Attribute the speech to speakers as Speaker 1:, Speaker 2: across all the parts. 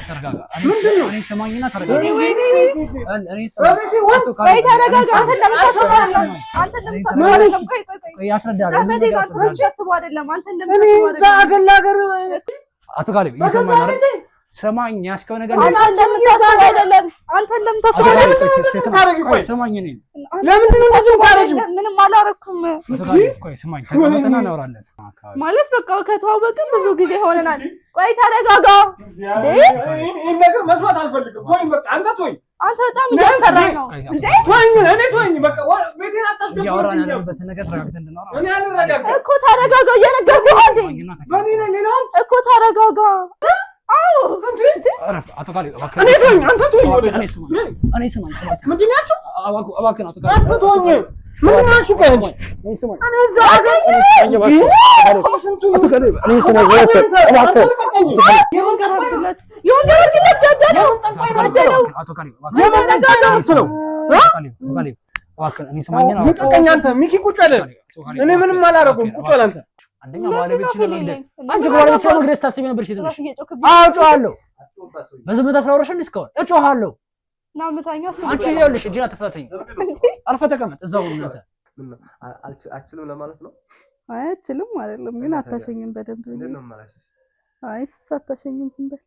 Speaker 1: ተረጋጋ። እኔ ሰማኝና ተረጋጋ። እኔ አቶ ካሌብ እየሰማኝ አይደል? ሰማኝ ያስከው ነገር
Speaker 2: አንተ እንደምታስበው አይደለም። አንተ እንደምታስበው
Speaker 1: አይደለም። ሰማኝ እኔ
Speaker 2: ለምንድን ነው እንደዚህ ታረጊው? ምንም አላረኩም።
Speaker 1: አቶ ካሌብ ቆይ ሰማኝ፣ ተቀመጥና እናወራለን።
Speaker 2: ማለት በቃ ከተዋወቅን ብዙ ጊዜ ሆነናል። ቆይ ተረጋጋ።
Speaker 3: ይሄን ነገር መስማት አልፈልግም። ተወኝ በቃ አንተ ተወኝ።
Speaker 2: አንተ በጣም እያሰራኝ ነው እንዴ?
Speaker 3: ተወኝ፣ እኔ ተወኝ በቃ ቤቴን አታስደፍሩ።
Speaker 1: ያወራን ያለበት ነገር ተረጋግተን እንድናወራ
Speaker 3: እኔ አልረጋጋም
Speaker 2: እኮ ተረጋጋ። እየነገርኩህ አይደል?
Speaker 3: በኔ ነኝ ሌላው
Speaker 2: እኮ ተረጋጋ። አዎ
Speaker 1: አቶ ካሌብ
Speaker 3: እኔ ተወኝ፣ አንተ ተወኝ።
Speaker 1: እኔ ስማኝ
Speaker 3: ምንድን ነው ያልሽው?
Speaker 1: እባክህን አቶ ካሌብ
Speaker 3: አንተ ተወኝ። ምንድን ነው ያልሽው? ቆይ እንጂ
Speaker 1: እኔ ስማኝ
Speaker 2: እኔ እዛ አገኘ
Speaker 1: አቶ ካሌብ እኔ ስማኝ እባክህ
Speaker 3: ሚኪ ቁጭ አለ። እኔ ምንም አላደረኩም። ቁጭ አለ አንተ
Speaker 1: አንደኛ ባለቤት ስለመግደል አንቺ ባለቤት ስለመግደል ታስቢ ነበር። ሴት ነሽ። አዎ እጮሃለሁ። በዝምታ ስላወራሽኝ እስካሁን እጮሃለሁ። አንቺ ይኸውልሽ እጅን አትፈታተኝ። አርፈህ ተቀመጥ እዛው ነው።
Speaker 3: አልችልም ለማለት ነው።
Speaker 2: አይ አልችልም አይደለም፣ ግን አታሸኝም በደንብ ነው ማለት። አይ ሳታሸኝም ዝም በል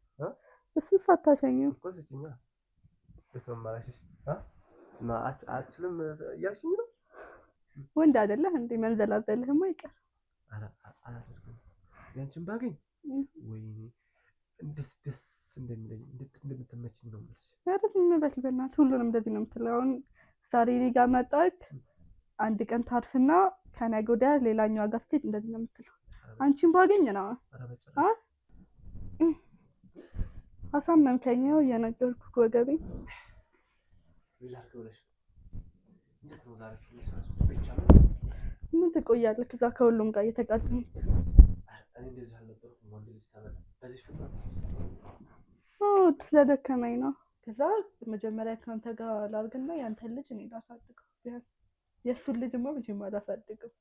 Speaker 2: እሱ ሳታሸኝም
Speaker 3: እኮ ስጭኛ በተማራሽ አልችልም እያልሽኝ ነው።
Speaker 2: ወንድ አይደለህ እንዴ? መንዘላዘልህማ አይቀር
Speaker 3: አላደርግም። ያንቺን ባገኝ ወይኔ ደስ እንደሚለኝ እንደምትመችኝ ነው ማለት ነው።
Speaker 2: ያረፍ ምን በል በእናትህ ሁሉንም እንደዚህ ነው የምትለው። አሁን ዛሬ እኔ ጋር መጣች፣ አንድ ቀን ታርፍና ከነገ ወዲያ ሌላኛው ጋር ስትሄድ እንደዚህ ነው የምትለው። አንቺን ባገኝ ነው አሳመምከኝ። እየነገርኩህ ወገቤ ምን ትቆያለህ እዛ ከሁሉም ጋር እየተቃጠልክ? ስለደከመኝ ነው። ከዛ መጀመሪያ ከአንተ ጋር ላድርግና ያንተን ልጅ እኔ ላሳድገው። ቢያንስ የእሱን ልጅማ መቼም አላሳድግም።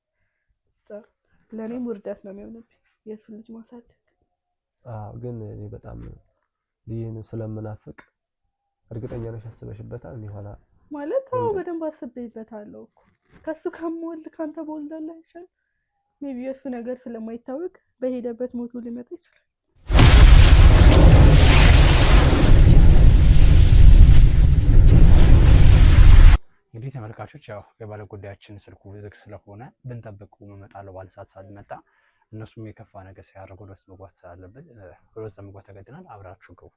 Speaker 2: ለእኔም ውርደት ነው የሚሆንብኝ የእሱን ልጅ ማሳደግ።
Speaker 3: ግን እኔ በጣም ይህን ስለምናፍቅ እርግጠኛ ነሽ አስበሽበታል? እኔ ኋላ
Speaker 2: ማለት በደንብ አስቤበታለሁ እኮ ከሱ ከሞል ካንተ ቦልደላ ይችላል። ሜቢ የሱ ነገር ስለማይታወቅ በሄደበት ሞቱ ሊመጣ ይችላል።
Speaker 1: እንግዲህ ተመልካቾች ያው የባለ ጉዳያችን ስልኩ ዝግ ስለሆነ ብንጠብቁ እመጣለሁ ባለ ሰዓት ሳልመጣ እነሱም የከፋ ነገር ሲያደርጉ ወደ ውስጥ መግባት ስላለብን ወደ ውስጥ መግባት ተገድናል። አብራችሁ ግቡ።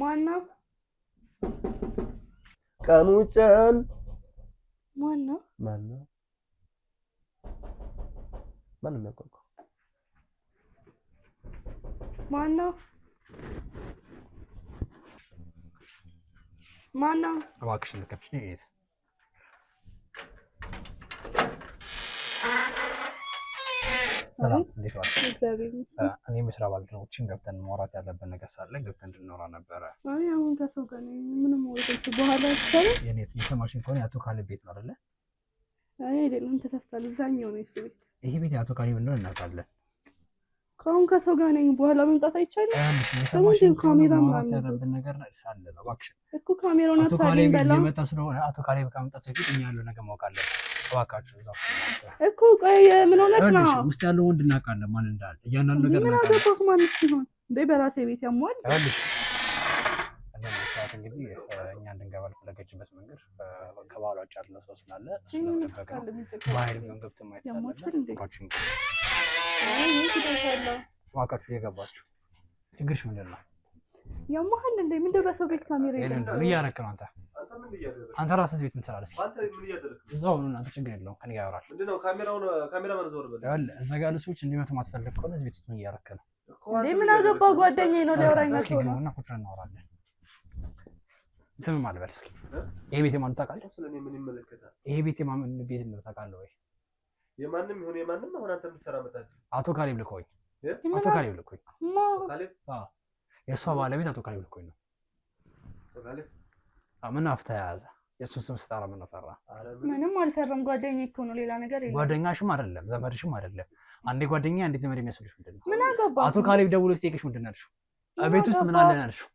Speaker 2: ማነው
Speaker 3: ቀኑጨን
Speaker 2: ማነው
Speaker 3: ማንም ያውቀው
Speaker 2: ማነው
Speaker 1: እባክሽን ልከፍሽ ነው። ሰላም እንዴት ዋልሽ? እኔም የስራ ባልደረቦችን ገብተን ማውራት ያለብን ነገር ሳለ ገብተን እንድናወራ ነበረ።
Speaker 2: አይ አሁን ከሰው ጋር ነኝ። ምንም ወርደች በኋላ ይቻላል።
Speaker 1: የኔት የሰማሽኝ ከሆነ የአቶ ካሌብ ቤት ነው አይደለ?
Speaker 2: አይ አይደለም፣ ተሳስታል። እዛኛው ነው እሱ ቤት።
Speaker 1: ይሄ ቤት የአቶ ካሌብ እንደሆነ እናውቃለን።
Speaker 2: ከአሁን ከሰው ጋር ነኝ። በኋላ መምጣት አይቻልም።
Speaker 1: የሰማሽኝ ካሜራ ማውራት ያለብን ነገር ሳለ ነው። እባክሽን
Speaker 2: እኮ ካሜራውን አታገኝ በላ
Speaker 1: የመጣ ስለሆነ አቶ ካሌብ ከመምጣቱ በፊት እኛ ያለው ነገር ማወቅ አለብን። እባካችሁ
Speaker 2: እኮ ቆይ ምን ሆነህ ነው?
Speaker 1: ውስጥ ያለው ወንድ እናውቃለን ማን እንዳለ እያንዳንዱ ነገር
Speaker 2: ምን አገባህ? ማን ሲሆን እንዴ በራሴ ቤት ያሟል።
Speaker 1: እንግዲህ እኛ እንድንገባ ፈለገችበት መንገድ ከባሏ ውጭ ያለው ሰው ስላለ እሱ ነው ተፈቀደ። ባይል መንገብ ተማይተሳለች። እባካችሁ እየገባችሁ ችግርሽ ምንድን ነው?
Speaker 2: ያማህል እንዴ ምንድን በሰው ቤት ካሜራ
Speaker 1: የለም? ምን እያደረክ ነው አንተ? አንተ ራስህ ቤት ምን ትሰራለህ? እዛው ነው አንተ ችግር የለውም ከኔ ጋር ያወራል።
Speaker 3: ምንድነው ካሜራማን ዞር በል
Speaker 1: ያለ እዛ ጋር ያሉ ሰዎች እንዲመቱ ማትፈልግ ከሆነ እዚህ ቤት ውስጥ ምን እያደረክ ነው?
Speaker 2: እንዴ ምን አገባ? ጓደኛዬ ነው ሊያወራኝ ነው
Speaker 1: እና ቁጭ ብለን እናወራለን። ስም ማን ልበል እስኪ? ይሄ ቤት የማን ታውቃለህ?
Speaker 3: ስለኔ ምን ይመለከታል?
Speaker 1: ይሄ ቤት የማን ቤት ነው ታውቃለህ ወይ?
Speaker 3: የማንም ይሁን የማንም አሁን አንተ የምትሰራ መጣች።
Speaker 1: አቶ ካሌብ ልኮኝ አቶ ካሌብ ልኮኝ የእሷ ባለቤት አቶ ካሌብ ልኮኝ ነው። ምን አፍታ ያዘ? የእሱን ስም ስጠራ ምን ፈራ?
Speaker 2: ምንም አልፈራም። ጓደኛዬ እኮ ነው፣ ሌላ ነገር የለም።
Speaker 1: ጓደኛሽም አይደለም ዘመድሽም አይደለም። አንዴ ጓደኛ አንዴ ዘመድ የሚያስፈልግሽ ምንድን ነው?
Speaker 2: ምን አገባ?
Speaker 1: አቶ ካሌብ ደውሎ ሲጠይቅሽ ምንድን ነው ያልሽው? እቤት ውስጥ ምን አለ ነው ያልሽው?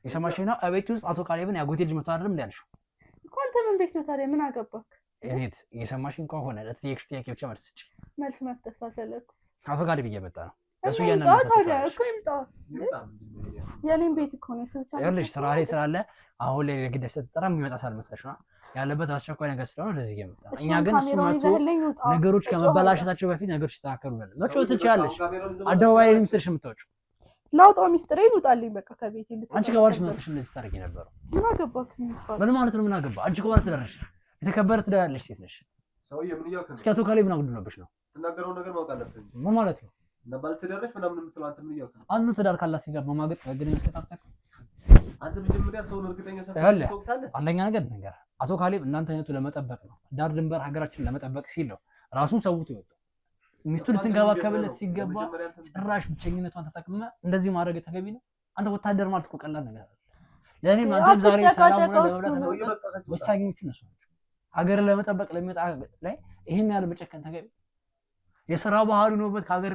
Speaker 1: የሰማሽኝ ነው? እቤት ውስጥ አቶ ካሌብን ያጎቴ ልጅ መጥቶ አይደለም እንዴ ያልሽው?
Speaker 2: እኮ አንተ ምን ቤት ነው ታዲያ? ምን አገባክ?
Speaker 1: እኔት የሰማሽኝ ከሆነ ለጥያቄሽ ጥያቄ ብቻ መልስ ስጪ።
Speaker 2: መልስ መስጠት ፈለኩ።
Speaker 1: አቶ ካሌብ እየመጣ ነው። እሱ
Speaker 2: ታዲያ እኮ ይምጣ። የኔን ቤት እኮ ነው ሰውቻ
Speaker 1: ያለሽ ስራ ላይ ስላለ አሁን ላይ ለግዳጅ ተጠራ የሚመጣ ሳልመሰለሽ ነው ያለበት አስቸኳይ ነገር ስለሆነ ለዚህ እየመጣ ነው። እኛ ግን እሱ መጥቶ ነገሮች ከመበላሸታቸው በፊት ነገሮች ይስተካከሉልን መጮህ ትችያለሽ። አደባባይ ላይ ሚስጥርሽ የምታወጪው
Speaker 2: ላውጣው ሚስጥሬን ውጣልኝ በቃ ከቤቴ እንድትወጣ።
Speaker 1: አንቺ ከባልሽ መጥተሽ እንደዚህ ታደርጊ ነበር።
Speaker 2: ምን አገባክ?
Speaker 1: ምን ማለት ነው? ምን አገባ? አንቺ ከባል ትዳርሽ የተከበረ ትዳር ያለሽ ሴት ነሽ።
Speaker 4: ሰውዬ ምን ይያከ
Speaker 1: እስኪ አቶ ካሌብ ምን አጉድሎብሽ ነው?
Speaker 4: ተናገረው ነገር ማውጣት አለብኝ።
Speaker 1: ምን ማለት ነው?
Speaker 4: እና ባልትዳርሽ ምናምን የምትለው አንተ ምን ይያከ?
Speaker 1: አንተ ትዳር ካላት ጋር መማገጥ በግድ መስጠታችሁ
Speaker 4: አንተ መጀመሪያ ሰውን እርግጠኛ
Speaker 1: ሰው አንደኛ ነገር አቶ ካሌብ እናንተ አይነቱ ለመጠበቅ ነው። ዳር ድንበር ሀገራችን ለመጠበቅ ሲል ነው ራሱን ሰውቶ ይወጣ። ሚስቱ ልትንከባከብለት ሲገባ ጭራሽ ብቸኝነቷን ተጠቅመ እንደዚህ ማድረግ ተገቢ ነው? አንተ ወታደር ማለት እኮ ቀላል ነገር አይደለም። ለኔ አንተም ዛሬ ሰላም ሆነ ለመብላት ወሳኞቹ እነሱ ናቸው። ሀገርን ለመጠበቅ ለሚወጣ ላይ ይሄን ያህል መጨከን ተገቢ? የሥራ ባህሪ ነውበት ከሀገር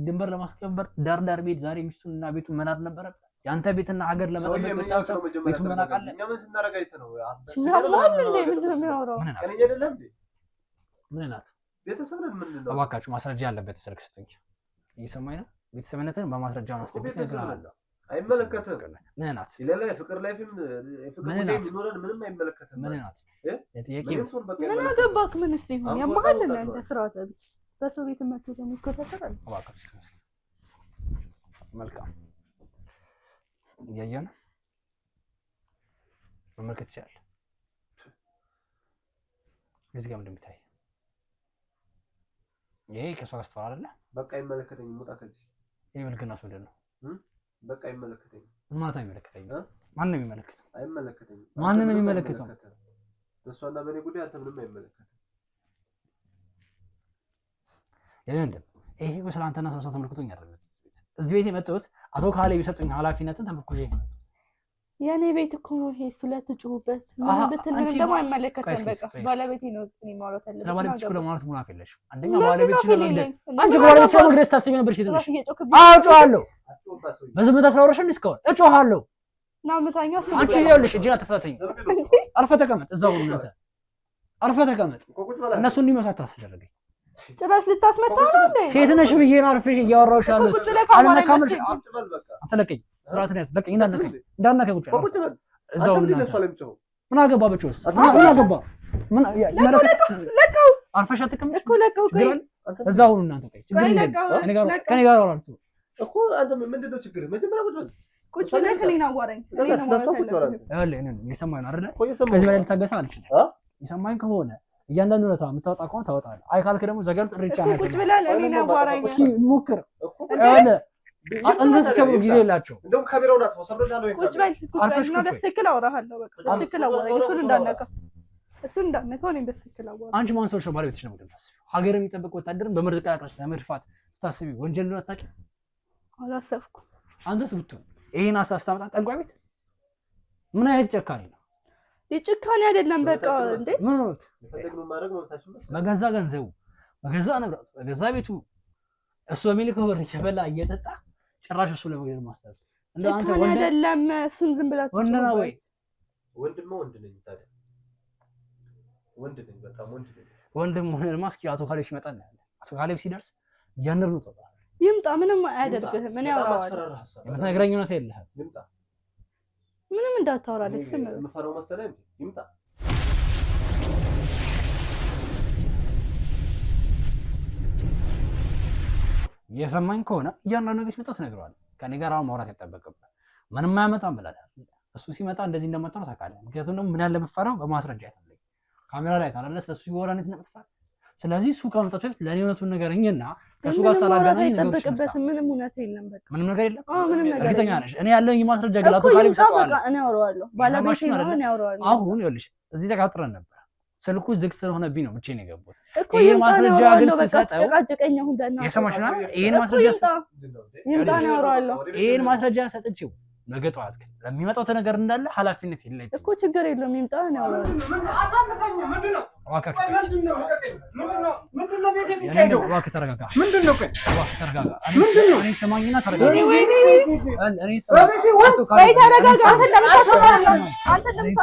Speaker 1: ድንበር ለማስከበር ዳር ቤት ዛሬ ሚስቱንና ቤቱን መናድ ነበረበት። ያንተ ቤትና ሀገር ለመጠበቅ በታሰው ቤቱን መናቃለ
Speaker 4: እኛ ምን ስናረጋይት ነው?
Speaker 1: ምን ናት?
Speaker 4: ቤተሰብ ነን። ምን ነው?
Speaker 1: እባካችሁ ማስረጃ ያለበት ስልክ ስጡኝ። እየሰማኝ ነው? ቤተሰብነትን በማስረጃ ማስደብቅ ነው።
Speaker 4: አይመለከትም።
Speaker 1: ምን ናት?
Speaker 4: ሌላ የፍቅር ላይፍም የፍቅር ጉዳይ የሚኖረን ምንም አይመለከትም።
Speaker 1: ምን ናት?
Speaker 2: ምን አገባክ? ምን እስቲ ይሁን ያማሃል እንደ ስርዓት በሰው ቤት መጥቶ ደግሞ ይከታተላል።
Speaker 1: እባካችሁ መልካም እያየን መመልከት ይችላል። እዚህ ጋር ምንድን ነው ይሄ? ከሷ ጋር ስተዋል አይደለ?
Speaker 4: በቃ አይመለከተኝም። ሙጣ ከዚህ
Speaker 1: ይሄ መልክና ምንድን ነው?
Speaker 4: በቃ አይመለከተኝም።
Speaker 1: ምን ማለት አይመለከተኝም? ማን ነው የሚመለከተው?
Speaker 4: አይመለከተኝም።
Speaker 1: ማን ነው የሚመለከተው?
Speaker 4: በሷና በኔ ጉዳይ አንተ ምንም አይመለከተም።
Speaker 1: የለም ይሄ እኮ ስላንተና ስለሷ ተመልክቶኝ አይደለም። እዚህ ቤት የመጣሁት አቶ ካሌብ የሰጡኝ ኃላፊነትን ተመርኩዤ ነው።
Speaker 2: የኔ ቤት እኮ ነው ይሄ። ስለትጩበት ምን ብትል ደግሞ አይመለከተም። በቃ ባለቤቴ ነው እኔ ማውራት ያለብኝ።
Speaker 1: ስለባለቤትሽ እኮ ለማውራት ሙሉ አፍለሽ አንደኛ ባለቤትሽ ነው እንደ አንቺ ባለቤትሽ ነው እንግዲህ ታስቢ ነበር ሲል ነው። አዎ እጮሃለሁ። በዝምታ ስላወራሽኝ እስካሁን እጮሃለሁ።
Speaker 2: ነው ምታኛው።
Speaker 1: አንቺ ይኸውልሽ እጅና ተፈታተኝ። አርፈህ ተቀመጥ። እዛው ነው አንተ አርፈህ ተቀመጥ። እነሱ እንዲመታታ አስደረገኝ።
Speaker 2: ጭራሽ ልታስመታው ነው እንዴ?
Speaker 1: ሴት ነሽ ብዬ ነው አርፈሽ እያወራሁሽ ያለሁት። አልነካምልሽ። ተለቀኝ። ስርዓት ነው ለቀኝ። እንዳነከኝ ቁጭ በል። እዛው ነው። ምን አገባ ብቻውስ? ምን አገባ? ምን ለቀው አርፈሽ አትቀመጥ
Speaker 2: እኮ ለቀው።
Speaker 1: እዛው ነው እናንተ ቆይ። ችግር የለም። ከኔ ጋር አውራችሁ
Speaker 4: እኮ አንተ ምንድነው ችግር? መጀመሪያ ቁጭ በል።
Speaker 2: ቁጭ ብለህ ከሌና አዋራኝ። ከሌና አዋራኝ።
Speaker 1: ያለ እኔ የሰማኝ አይደለ? ከዚህ በላይ ልታገሳ አልችልም። የሰማኝ ከሆነ እያንዳንዱ ነው የምታወጣ ከሆነ ታወጣለህ። አይ ካልክ ደግሞ ዘገር ጥሪቻ ነው።
Speaker 2: ቁጭ ብለህ ለኔና አዋራኝ።
Speaker 1: እስኪ ሞክር። ያለ አንተስ ሰው ጊዜ የላቸው።
Speaker 4: እንደውም ካሜራውን አጥፋው። ሰብረዳለው ይባላል።
Speaker 2: ቁጭ በል። ቁጭ በል። በትክክል አወራሃለሁ። በቃ በትክክል አወራኝ። እሱን እንዳነካ እኔም በትክክል አወራኝ።
Speaker 1: አንቺ ማን ሰው ነው ባለቤትሽ ነው የምታስቢው? ሀገር የሚጠብቅ ወታደርን በመርዝ ቀላቅለሽ ለመድፋት ስታስቢ ወንጀል ነው አታውቂም?
Speaker 2: አላሰብኩም።
Speaker 1: አንተስ ብትሆን ይሄን አሳስታምጣ ጠንቋይ ቤት ምን አይነት ጨካኔ ነው?
Speaker 2: የጭካኔ አይደለም። በቃ እንዴ
Speaker 1: ምን ነው
Speaker 4: የፈለግነው ማድረግ ነው ታሽም።
Speaker 1: በገዛ ገንዘቡ በገዛ ንብረቱ በገዛ ቤቱ እሱ በሚልከው ብር እየበላ እየጠጣ ጭራሽ እሱ ለመግደል ማስተር እንደ አንተ ወንድ
Speaker 2: አይደለም። እሱን ዝም ብላችሁ
Speaker 1: ወንድ ነው ወይ?
Speaker 4: ወንድም ነኝ ታዲያ ወንድ ነኝ። በጣም ወንድ ነኝ።
Speaker 1: ወንድም ሆነማ እስኪ አቶ ካሌብ ሲመጣ ነው ያለ። አቶ ካሌብ ሲደርስ እያንደር ነው ተባለ።
Speaker 2: ይምጣ። ምንም አያደርግህም። ምን ያወራዋል?
Speaker 1: የምትነግረኝ እውነት የለህም።
Speaker 4: ይምጣ።
Speaker 2: ምንም እንዳታወራለች። ስም
Speaker 4: የምፈራው መሰለህ እንዴ? ይምጣ።
Speaker 1: የሰማኝ ከሆነ እያንዳንዱ ነገር ሲመጣ ትነግረዋለህ። ከኔ ጋር አሁን ማውራት አይጠበቅብህ። ምንም አያመጣም ብላለህ። እሱ ሲመጣ እንደዚህ እንደመጣ ነው ታውቃለህ። ምክንያቱም ደግሞ ምን ያለ መፈራው በማስረጃ አይተልኝ ካሜራ ላይ ታላለህ። ስለሱ ሲወራ ነው ተነጥፋል። ስለዚህ እሱ ከመምጣቱ በፊት ለኔ እውነቱን ንገረኝና ከሱ ጋር ሰላጋናኝ ነው።
Speaker 2: ምንም እውነት የለም። በቃ
Speaker 1: ምንም ነገር የለም።
Speaker 2: ምንም ነገር
Speaker 1: እርግጠኛ ነሽ? እኔ ያለኝ ማስረጃ ግላቱ ካሌብ ሰጣዋለሁ።
Speaker 2: በቃ እኔ አወራዋለሁ። ባለቤቴ ነው እኔ አወራዋለሁ።
Speaker 1: አሁን ይኸውልሽ እዚህ ተቃጥረን ነበር። ስልኩ ዝግ ስለሆነብኝ ነው ብቻዬን የገባሁት። ይሄን ማስረጃ ግን ሰጣው።
Speaker 2: ጨቃጨቀኝ። አሁን በእናትህ
Speaker 1: የሰማሽ ነው። ይሄን ማስረጃ
Speaker 2: ይምጣ ነው አወራዋለሁ።
Speaker 1: ይሄን ማስረጃ ሰጥቼው ነገ ጠዋት ግን ለሚመጣው ነገር እንዳለ ኃላፊነት የለኝም
Speaker 2: እኮ ችግር የለውም ይምጣ ነው
Speaker 5: አሳልፈኝ ምንድነው ምንድነው ቤቴ የሚካሄደው
Speaker 1: እባክህ ተረጋጋ
Speaker 5: ምንድነው ቆይ
Speaker 1: እባክህ ተረጋጋ
Speaker 5: ምንድነው
Speaker 1: እኔ ሰማኝና ተረጋጋ እኔ
Speaker 5: በቤቴ
Speaker 2: ወይ ተረጋጋ አንተ ለምን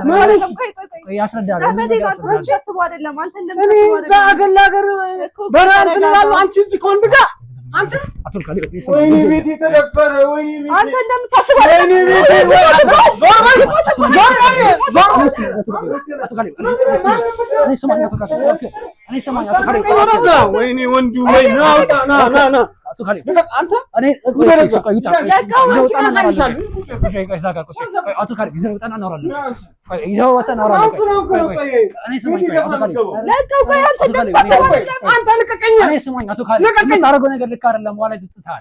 Speaker 1: ቆይ ያስረዳል
Speaker 5: እኔ እዛ አገር ለአገር በራንት ነው አንቺ እዚህ ከወንድ ጋር አንተ
Speaker 1: አቱል ካሊ
Speaker 5: ወይኔ ቤቴ ተደፈረ ወይኔ ቤቴ
Speaker 2: አንተ እንደምታስበው
Speaker 5: ወይኔ ቤቴ ዞር በይ
Speaker 1: አቱል ካሊ እኔ ሰማኝ አቱል ካሊ እኔ ሰማኝ አቱል ካሊ
Speaker 5: ወይኔ ወንዱ ወይ ና
Speaker 1: አቱል ካሊ
Speaker 5: አንተ
Speaker 1: እኔ ቆይ ይጣ አቱል ካሊ ይዘው ወጣና እናወራለን ቆይ ይዘው ወጣና እናወራለን እኔ ሰማኝ አቱል ካሊ
Speaker 5: አንተ ልቀቀኝ
Speaker 1: እኔ ሰማኝ አቱል ካሊ የምታደርገው ነገር ልክ አይደለም በኋላ ይጽታል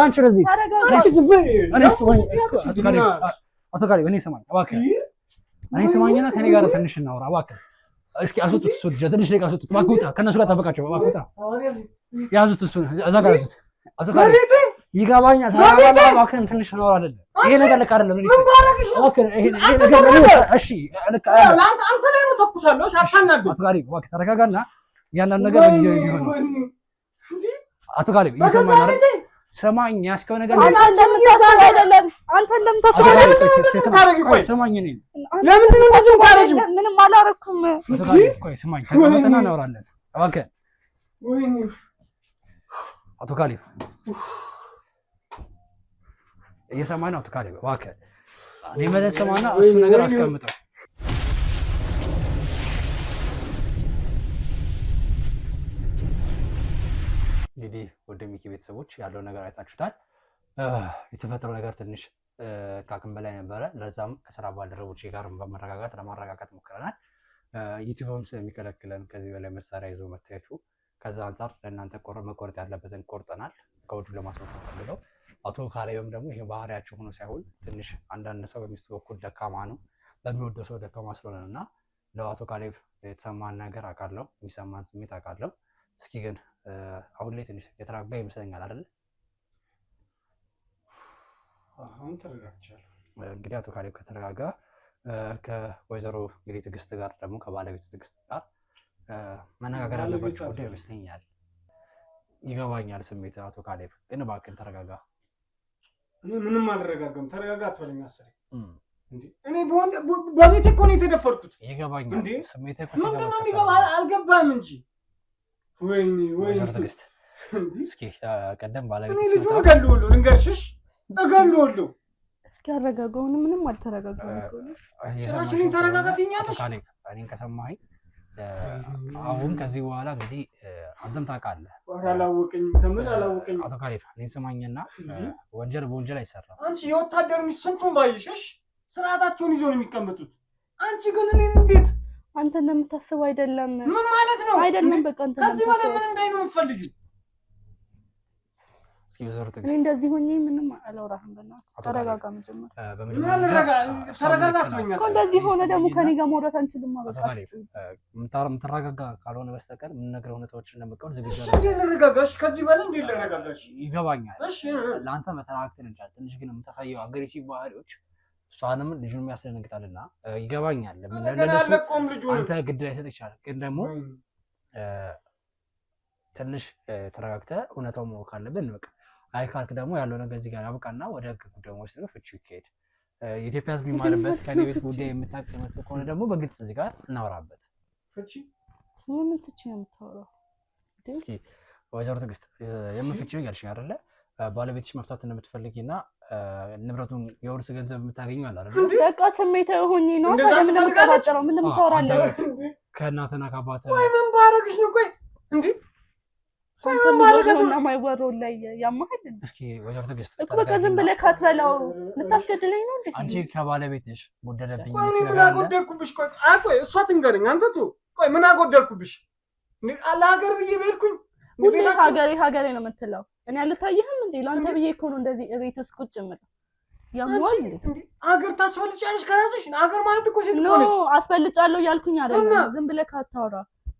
Speaker 1: አንቺ ረዚህ እኔ ሰማኝ አቱል ካሊ አቱል ካሊ እኔ ሰማኝ እባክህ እኔ ሰማኝና ከኔ ጋር ትንሽ እናውራ እባክህ እስኪ አስወጡት እሱ ልጅ ትንሽ ደቂቃ አስወጡት እባክህ ውጣ ከነሱ ጋር ተበቃቸው እባክህ ውጣ ያዙት እሱ እዛ ጋር ያዙት አቱል ካሊ ይገባኛል ታዲያ እባክህን ትንሽ እናወራለን ይሄ ነገር ልክ አይደለም እባክህ ይሄ ነገር እሺ ልክ
Speaker 5: አንተ ላይ የምተኩሳለሁ አታናግር
Speaker 1: አቱል ካሊ እባክህ ተረጋጋና ያንዳንዱ ነገር በጊዜው ይሆን አቱል ካሊ ይሰማኝ አይደል ሰማኝ ያስከው ነገር
Speaker 2: አንተ እንደምታስበው አይደለም አንተ እንደምታስበው አይደለም
Speaker 1: ቆይ ሰማኝ እኔ
Speaker 5: ለምንድን ነው እንደዚህ ታረጁ
Speaker 2: ምንም አላረኩም
Speaker 1: አቱል ካሊ ቆይ ሰማኝ ተቀመጥና እናወራለን እባክህ
Speaker 5: ወይኔ
Speaker 1: አቱል ካሊ እየሰማኝ ነው አቱል ካሊ እባክህ እኔ መለስ ሰማና እሱ ነገር አስቀምጠው እንግዲህ ወደ ሚኪ ቤተሰቦች ያለው ነገር አይታችሁታል የተፈጠረው ነገር ትንሽ ካክም በላይ ነበረ ለዛም ከስራ ባልደረቦቼ ጋር ለማረጋጋት ሞክረናል ዩቲዩብም ስለሚከለክለን ከዚህ በላይ መሳሪያ ይዞ መታየቱ ከዛ አንፃር ለእናንተ መቆረጥ ያለበትን ቆርጠናል ከወዲሁ ለማስመጣት ፈልገው አቶ ካሌብም ደግሞ ይሄ ባህሪያቸው ሆኖ ሳይሆን ትንሽ አንዳንድ ሰው በሚስቱ በኩል ደካማ ነው በሚወደው ሰው ደካማ ስለሆነና ለአቶ ካሌብ የተሰማን ነገር አውቃለሁ የሚሰማን ስሜት አውቃለሁ እስኪ ግን አሁን ላይ ትንሽ የተራጋ ይመስለኛል አይደል
Speaker 5: አሁን ተረጋግቻለሁ
Speaker 1: እንግዲህ አቶ ካሌብ ከተረጋጋ ከወይዘሮ እንግዲህ ትዕግስት ጋር ደግሞ ከባለቤት ትዕግስት ጋር መነጋገር ያለባቸው ጉዳይ ይመስለኛል ይገባኛል ስሜት አቶ ካሌብ ግን እባክህን ተረጋጋ
Speaker 5: እኔ ምንም አልረጋጋም ተረጋጋ አትበለኝ አስሬ እንዴ እኔ በቤት እኮ ነው የተደፈርኩት
Speaker 1: ይገባኛል ስሜት እኮ
Speaker 5: ምንድን ነው የሚገባው አልገባም እንጂ ወይኔ
Speaker 1: ትዕግስት እስኪ ቀደም ባለቤት
Speaker 5: እኔ ልጁ እገለዋለሁ ልንገርሽሽ እገለዋለሁ
Speaker 2: እስኪ አረጋጋው ምንም አልተረጋጋም እኮ
Speaker 5: ራስሽን ተረጋጋትኛለሽ
Speaker 1: ካሌብ እኔን ከሰማኸኝ አሁን ከዚህ በኋላ እንግዲህ አንተም ታውቃለህ
Speaker 5: አላወቀኝ ከምን አላወቀኝ
Speaker 1: አቶ ካሌብ እኔን ስማኝና ወንጀል በወንጀል አይሰራም
Speaker 5: አንቺ የወታደር ሚስት ስንቱን ባይሽሽ ስርዓታቸውን ይዞ ነው የሚቀመጡት አንቺ ግን እኔን እንዴት
Speaker 2: አንተ እንደምታስበው አይደለም
Speaker 5: ምን ማለት ነው
Speaker 2: አይደለም በቃ አንተ
Speaker 5: ከዚህ በላይ ምን እንዳይነው የምትፈልጊው
Speaker 1: እስኪ ወይዘሮ
Speaker 2: እኔ
Speaker 1: ትዕግስት
Speaker 2: እንደዚህ ሆኜ ምንም አላወራህም በእናትህ ተረጋጋ መጀመሪያ
Speaker 1: በመጀመሪያ
Speaker 5: ተረጋጋት በእኛ
Speaker 2: እኮ እንደዚህ ሆነ ደግሞ ከኔ ጋር ማውራት አንችልም
Speaker 1: አቶ ካሌብ የምትረጋጋ ካልሆነ በስተቀር የምንነግረው እውነታዎችን ለመቀበል ዝግጁ
Speaker 5: ነኝ እንዴት ልረጋጋሽ ከዚህ በላይ እንዴት ልረጋጋሽ
Speaker 1: ይገባኛል
Speaker 5: እሺ
Speaker 1: ለአንተ መተናገር እንችላለን ትንሽ ግን የምታሳየው አግሬሲቭ ባህሪዎች እሷንም ልጁንም ያስደነግጣልና ይገባኛል አንተ ግድ ላይ ሰጥ ይችላል ግን ደግሞ ትንሽ ተረጋግተህ እውነታውን ማወቅ አለብን በቃ አይ ካልክ ደግሞ ያለው ነገር እዚህ ጋር ያብቃና ወደ ህግ ጉዳይ ወስደው ፍቺው ይካሄድ የኢትዮጵያ ህዝብ የሚማርበት ከኔ ቤት ጉዳይ የምታቀመጥ ከሆነ ደግሞ በግልጽ እዚህ ጋር እናወራበት
Speaker 5: ፍቺ
Speaker 2: ምን ፍቺ ነው የምታወራው
Speaker 1: እስኪ ወይዘሮ ትዕግስት የምን ፍቺ ይገልሽ አይደለ ባለቤትሽ መፍታት እንደምትፈልጊና ንብረቱን የውርስ ገንዘብ የምታገኙ አለ አይደል
Speaker 2: በቃ ስሜታዊ ሆኜ ነው ታዲያ ምን ለምታወራው ምን ለምታወራለህ
Speaker 1: ከእናትና ከአባትህ
Speaker 5: ወይ ምን ባረግሽ ነው ቆይ እንዴ
Speaker 2: ቆይ ምን ባረጋት ነው የማይወራው ላይ ያማህል
Speaker 1: እስኪ ወይዘሮ ትዕግስት
Speaker 2: እኮ በቃ ዝም ብለህ ካትበላው ልታስገድለኝ ነው እንዴ
Speaker 1: አንቺ ከባለቤትሽ ጎደለብኝ
Speaker 5: ምን አጎደልኩብሽ ቆይ እሷ ትንገረኝ አንተ ቱ ቆይ ምን አጎደልኩብሽ ለሀገር ብዬ በሄድኩኝ
Speaker 2: ሁሌ ሀገሬ ነው የምትለው እኔ አልታየህም እንዴ ለአንተ ብዬ እኮ ነው እንደዚህ እቤት ውስጥ ቁጭ የምለው ያሟል እንዴ
Speaker 5: ሀገር ታስፈልጫለሽ ከራስሽ ሀገር ማለት እኮ ሴት እኮ ነች
Speaker 2: አስፈልጫለሁ ያልኩኝ አይደለም ዝም ብለህ ካታወራ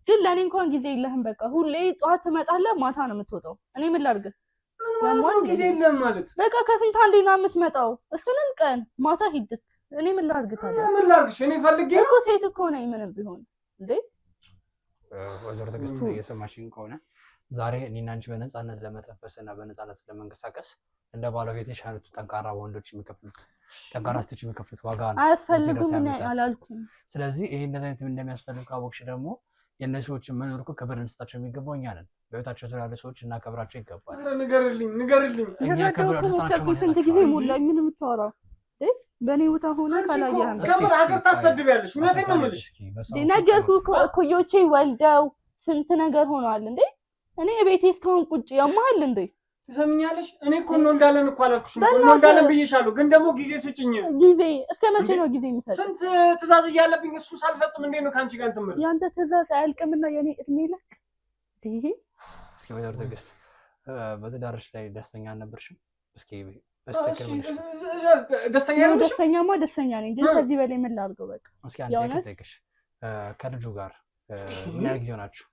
Speaker 2: ግን ለኔ እንኳን ጊዜ የለህም በቃ ሁሌ ጠዋት ትመጣለህ ማታ ነው የምትወጣው እኔ ምን ላድርግ
Speaker 5: ማለት ጊዜ የለም ማለት
Speaker 2: በቃ ከስንት አንዴ ነው የምትመጣው። እሱንም ቀን ማታ ሂድት። እኔ ምን ላድርግ ታዲያ?
Speaker 5: ምን ላድርግሽ? እኔ ፈልጌ ነው
Speaker 2: እኮ ሴት እኮ ነኝ ምንም ቢሆን እንዴ።
Speaker 1: ወይዘሮ ትዕግስት እየሰማሽኝ ከሆነ ዛሬ እኔና አንቺ በነፃነት ለመተንፈስ እና በነፃነት ለመንቀሳቀስ እንደ ባለቤትሽ አይነቱ ጠንካራ ወንዶች የሚከፍሉት ጠንካራ ሴቶች የሚከፍሉት ዋጋ ነው።
Speaker 2: አያስፈልግም አላልኩም።
Speaker 1: ስለዚህ ይሄ እንደዚህ አይነት እንደሚያስፈልግ ካወቅሽ ደግሞ የእነዚህ ሰዎችን መኖር እኮ ክብር ልንሰጣቸው የሚገባው እኛ ነን። በቤታቸው ዙሪያ ያሉ ሰዎች እናከብራቸው ይገባል።
Speaker 5: ንገርልኝ
Speaker 1: እኛ ክብር ልንሰጣቸው
Speaker 2: ስንት ጊዜ ሞላኝ። ምን የምታወራው በእኔ ቦታ ሆነ ካላየህም
Speaker 5: ከምር ሀገር ታሰድቢያለሽ። እውነቴን ነው የምልሽ።
Speaker 2: ነገርኩህ እኮ እኩዮቼ ወልደው ስንት ነገር ሆነዋል እንዴ። እኔ ቤቴ እስካሁን ቁጭ ያማል እንዴ።
Speaker 5: ትሰምኛለሽ? እኔ እኮ ነው እንዳለን እኮ አላልኩሽም እኮ ነው እንዳለን ብዬሻለሁ። ግን ደግሞ ጊዜ ስጭኝ።
Speaker 2: ጊዜ እስከ መቼ ነው ጊዜ የምሰጥ?
Speaker 5: ስንት ትእዛዝ እያለብኝ እሱ ሳልፈጽም እንዴት ነው ከአንቺ ጋር እንትን የምልህ?
Speaker 2: ያንተ ትእዛዝ አያልቅምና የኔ እድሜ ለክ ይሄ
Speaker 1: እስኪ ወይዘሮ ትዕግስት በትዳርሽ ላይ ደስተኛ አልነበርሽም? እስኪ
Speaker 2: ደስተኛማ ደስተኛ ነኝ፣ ግን ከዚህ በላይ ምን ላድርገው? በቃ
Speaker 1: እስኪ አንዴ ጠይቅሽ ከልጁ ጋር ምን ያህል ጊዜ ሆናችሁ?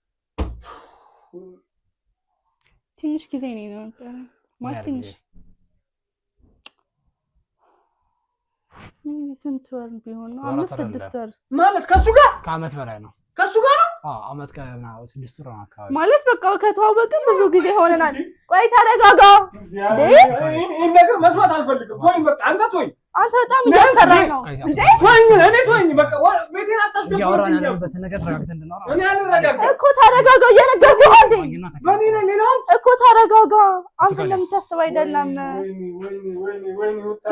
Speaker 2: ትንሽ ጊዜ ነው ማለት ትንሽ ስንት ወር ቢሆን ነው? 5-6 ወር
Speaker 5: ማለት ከሱ ጋር
Speaker 1: ከአመት በላይ ነው።
Speaker 5: ከሱ ጋር ነው?
Speaker 1: አመት ከ6 ወር አካባቢ
Speaker 2: ማለት በቃ ከተዋወቅን ብዙ ጊዜ ሆነናል። ቆይ ተረጋጋ።
Speaker 5: ይሄን ነገር መስማት አልፈልግም። ተወኝ በቃ አንተ ተወኝ።
Speaker 2: አንተ በጣም እያሰራኝ ነው እንዴ?
Speaker 5: ተወኝ። እኔ ተወኝ በቃ ቤቴን አታስደፍርብኝ።
Speaker 1: ያወራን ያለበት ነገር ተረጋግተን እንድናወራ
Speaker 5: እኔ አልረጋጋም
Speaker 2: እኮ። ተረጋጋ እየነገርኩህ እንዴ።
Speaker 5: በኔ ነው ሌላው
Speaker 2: እኮ ተረጋጋ። አንተ እንደምታስብ አይደለም።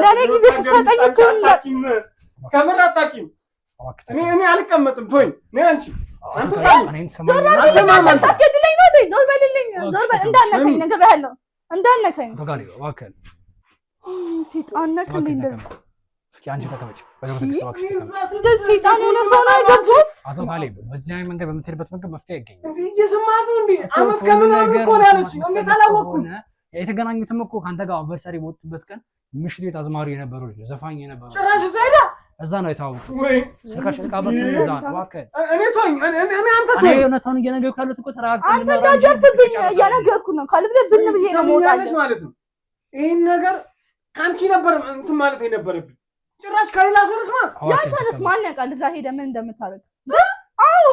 Speaker 2: ለኔ ጊዜ ትሰጠኝ እኮ
Speaker 5: ከምር አታውቂም። እኔ አልቀመጥም። ተወኝ። እኔ አንቺ አንተ
Speaker 2: ታስገድለኝ ነው እንዴ? ዞር በልልኝ። ዞር በል እንዳነከኝ ነግሬሃለሁ። እንዳነከኝ
Speaker 1: ተጋሪ እባክህ
Speaker 2: ሴጣን ነህ እንዴ? እንደዚህ
Speaker 1: እስኪ አንቺ ተቀመጭ። ወይዘሮ ትዕግስት እባክሽ ተቀመጭ።
Speaker 2: እንደዚህ ሴጣን ሆነ ሰው ነው አይገባም።
Speaker 1: አቶ ካሌብ በዚህ አይነት መንገድ በምትሄድበት መንገድ መፍትሄ አይገኝም።
Speaker 5: እንዴ እየሰማህ ነው እንዴ? አመት ከምናምን እኮ ነው ያለችኝ። እንዴት አላወቅኩም?
Speaker 1: የተገናኙትም እኮ ከአንተ ጋር አቨርሳሪ በወጡበት ቀን ምሽት ቤት አዝማሪ የነበሩ ልጅ ዘፋኝ የነበሩ
Speaker 5: ጭራሽ ዘይዳ
Speaker 1: እዛ ነው የታወቁት። ስልካችን ቃባችን እዛ ነው። እባክህ
Speaker 5: እኔ ተወኝ። እኔ አንተ ተወኝ።
Speaker 1: እውነታውን እየነገርኩ ያሉት እኮ ተረጋግተን
Speaker 2: አንተ እንዳትደርስብኝ እየነገርኩህ ነው። ካልብለህ ብን ብዬ ነው የምወጣው
Speaker 5: ማለት ነው። ይሄን ነገር ከአንቺ ነበር እንትን ማለት የነበረብኝ። ጭራሽ ከሌላ ሰው ልስማ።
Speaker 2: ያንተንስ ማን ያውቃል? እዛ ሄደህ ምን እንደምታደርግ? አዎ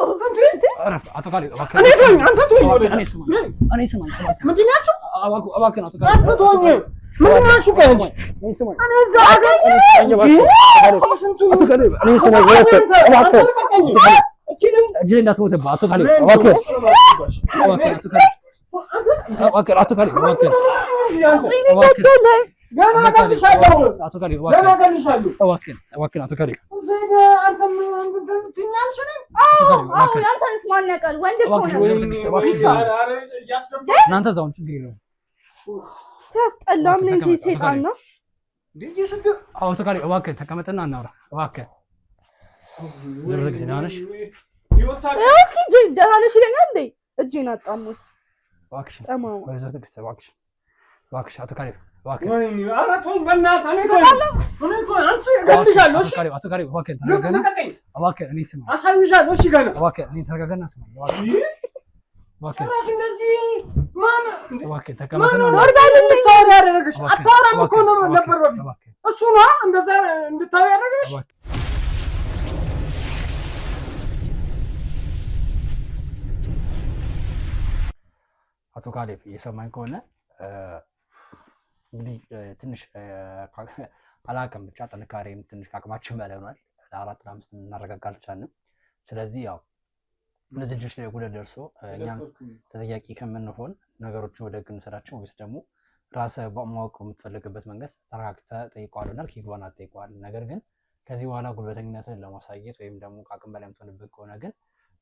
Speaker 1: አቶ ካሌብ እባክህ
Speaker 5: እኔ ተወኝ። አንተ ተወኝ።
Speaker 1: እኔ ስማኝ
Speaker 5: ምንድን ነው ያልሽው?
Speaker 1: እባክህ አቶ ካሌብ
Speaker 5: አንተ ተወኝ። ምን ናችሁ ቀንጭ? እኔ እዛ አገኘኝ። አቶ ካሌብ እኔ ስማኝ። እባክህ
Speaker 1: እጅ እንዳትሞትብህ አቶ ካሌብ እባክህ አቶ ካሌብ እባክህ አቶ ካሌብ እባክህ
Speaker 5: ገና እገልሻለሁ።
Speaker 1: አቶ ካሌብ
Speaker 5: ገና እገልሻለሁ።
Speaker 1: እባክህ አቶ ካሌብ
Speaker 5: አንተም ትኛለሽ ነኝ።
Speaker 2: ያንተንስ ማን ያውቃል? ወንድ እኮ ነው።
Speaker 1: እናንተ እዛውን ችግር የለውም።
Speaker 2: ሲያስጠላ ምን ሴጣን ነው።
Speaker 1: አቶ ካሌብ እባክህ ተቀመጥና እናውራ እባክህ። ዝርዝር ጊዜ ደህና ነሽ?
Speaker 2: እስኪ ደህና ነሽ ይለኛል እንዴ? እጄን አጣሙት።
Speaker 1: እባክሽ
Speaker 2: ጠማማ
Speaker 1: ወይዘሮ ትዕግስት እባክሽ አቶ ካሌብ እባክህ።
Speaker 5: ኧረ ተወኝ በእናትህ። እኔ ተወኝ። አንቺ እገልሻለሁ። እሺ
Speaker 1: አቶ ካሌብ እባክህ ተረጋጋና እባክህ እኔ ስማኝ
Speaker 5: አሳይሻለሁ። እሺ ገና
Speaker 1: እባክህ እኔ ተረጋጋና ስማኝ እባክህ
Speaker 5: ጭራሽ እንደዚህ ማን
Speaker 1: እባክህ ተቀመጥና
Speaker 5: እንድታወሪ ያደረገሽ? አታወራም እኮ ነበር በፊት። እሱ ነዋ እንደዛ እንድታወሪ ያደረገሽ።
Speaker 1: አቶ ካሌብ እየሰማኝ ከሆነ እንግዲህ ትንሽ አላውቅም፣ ብቻ ጥንካሬም ትንሽ ከአቅማችን በላይ ሆኗል። ለ4 ለ5 እናረጋጋ አልቻልንም። ስለዚህ ያው እነዚህ ልጆች ላይ ጉዳት ደርሶ እኛም ተጠያቂ ከምንሆን ነገሮችን ወደ ህግ እንውሰዳቸው፣ ወይስ ደግሞ ራስህ ማወቅ የምትፈልግበት መንገድ ተረጋግተህ ጠይቀዋልና ይግባና ጠይቀዋል። ነገር ግን ከዚህ በኋላ ጉልበተኝነትን ለማሳየት ወይም ደግሞ ከአቅም በላይ የምትሆንበት ከሆነ ግን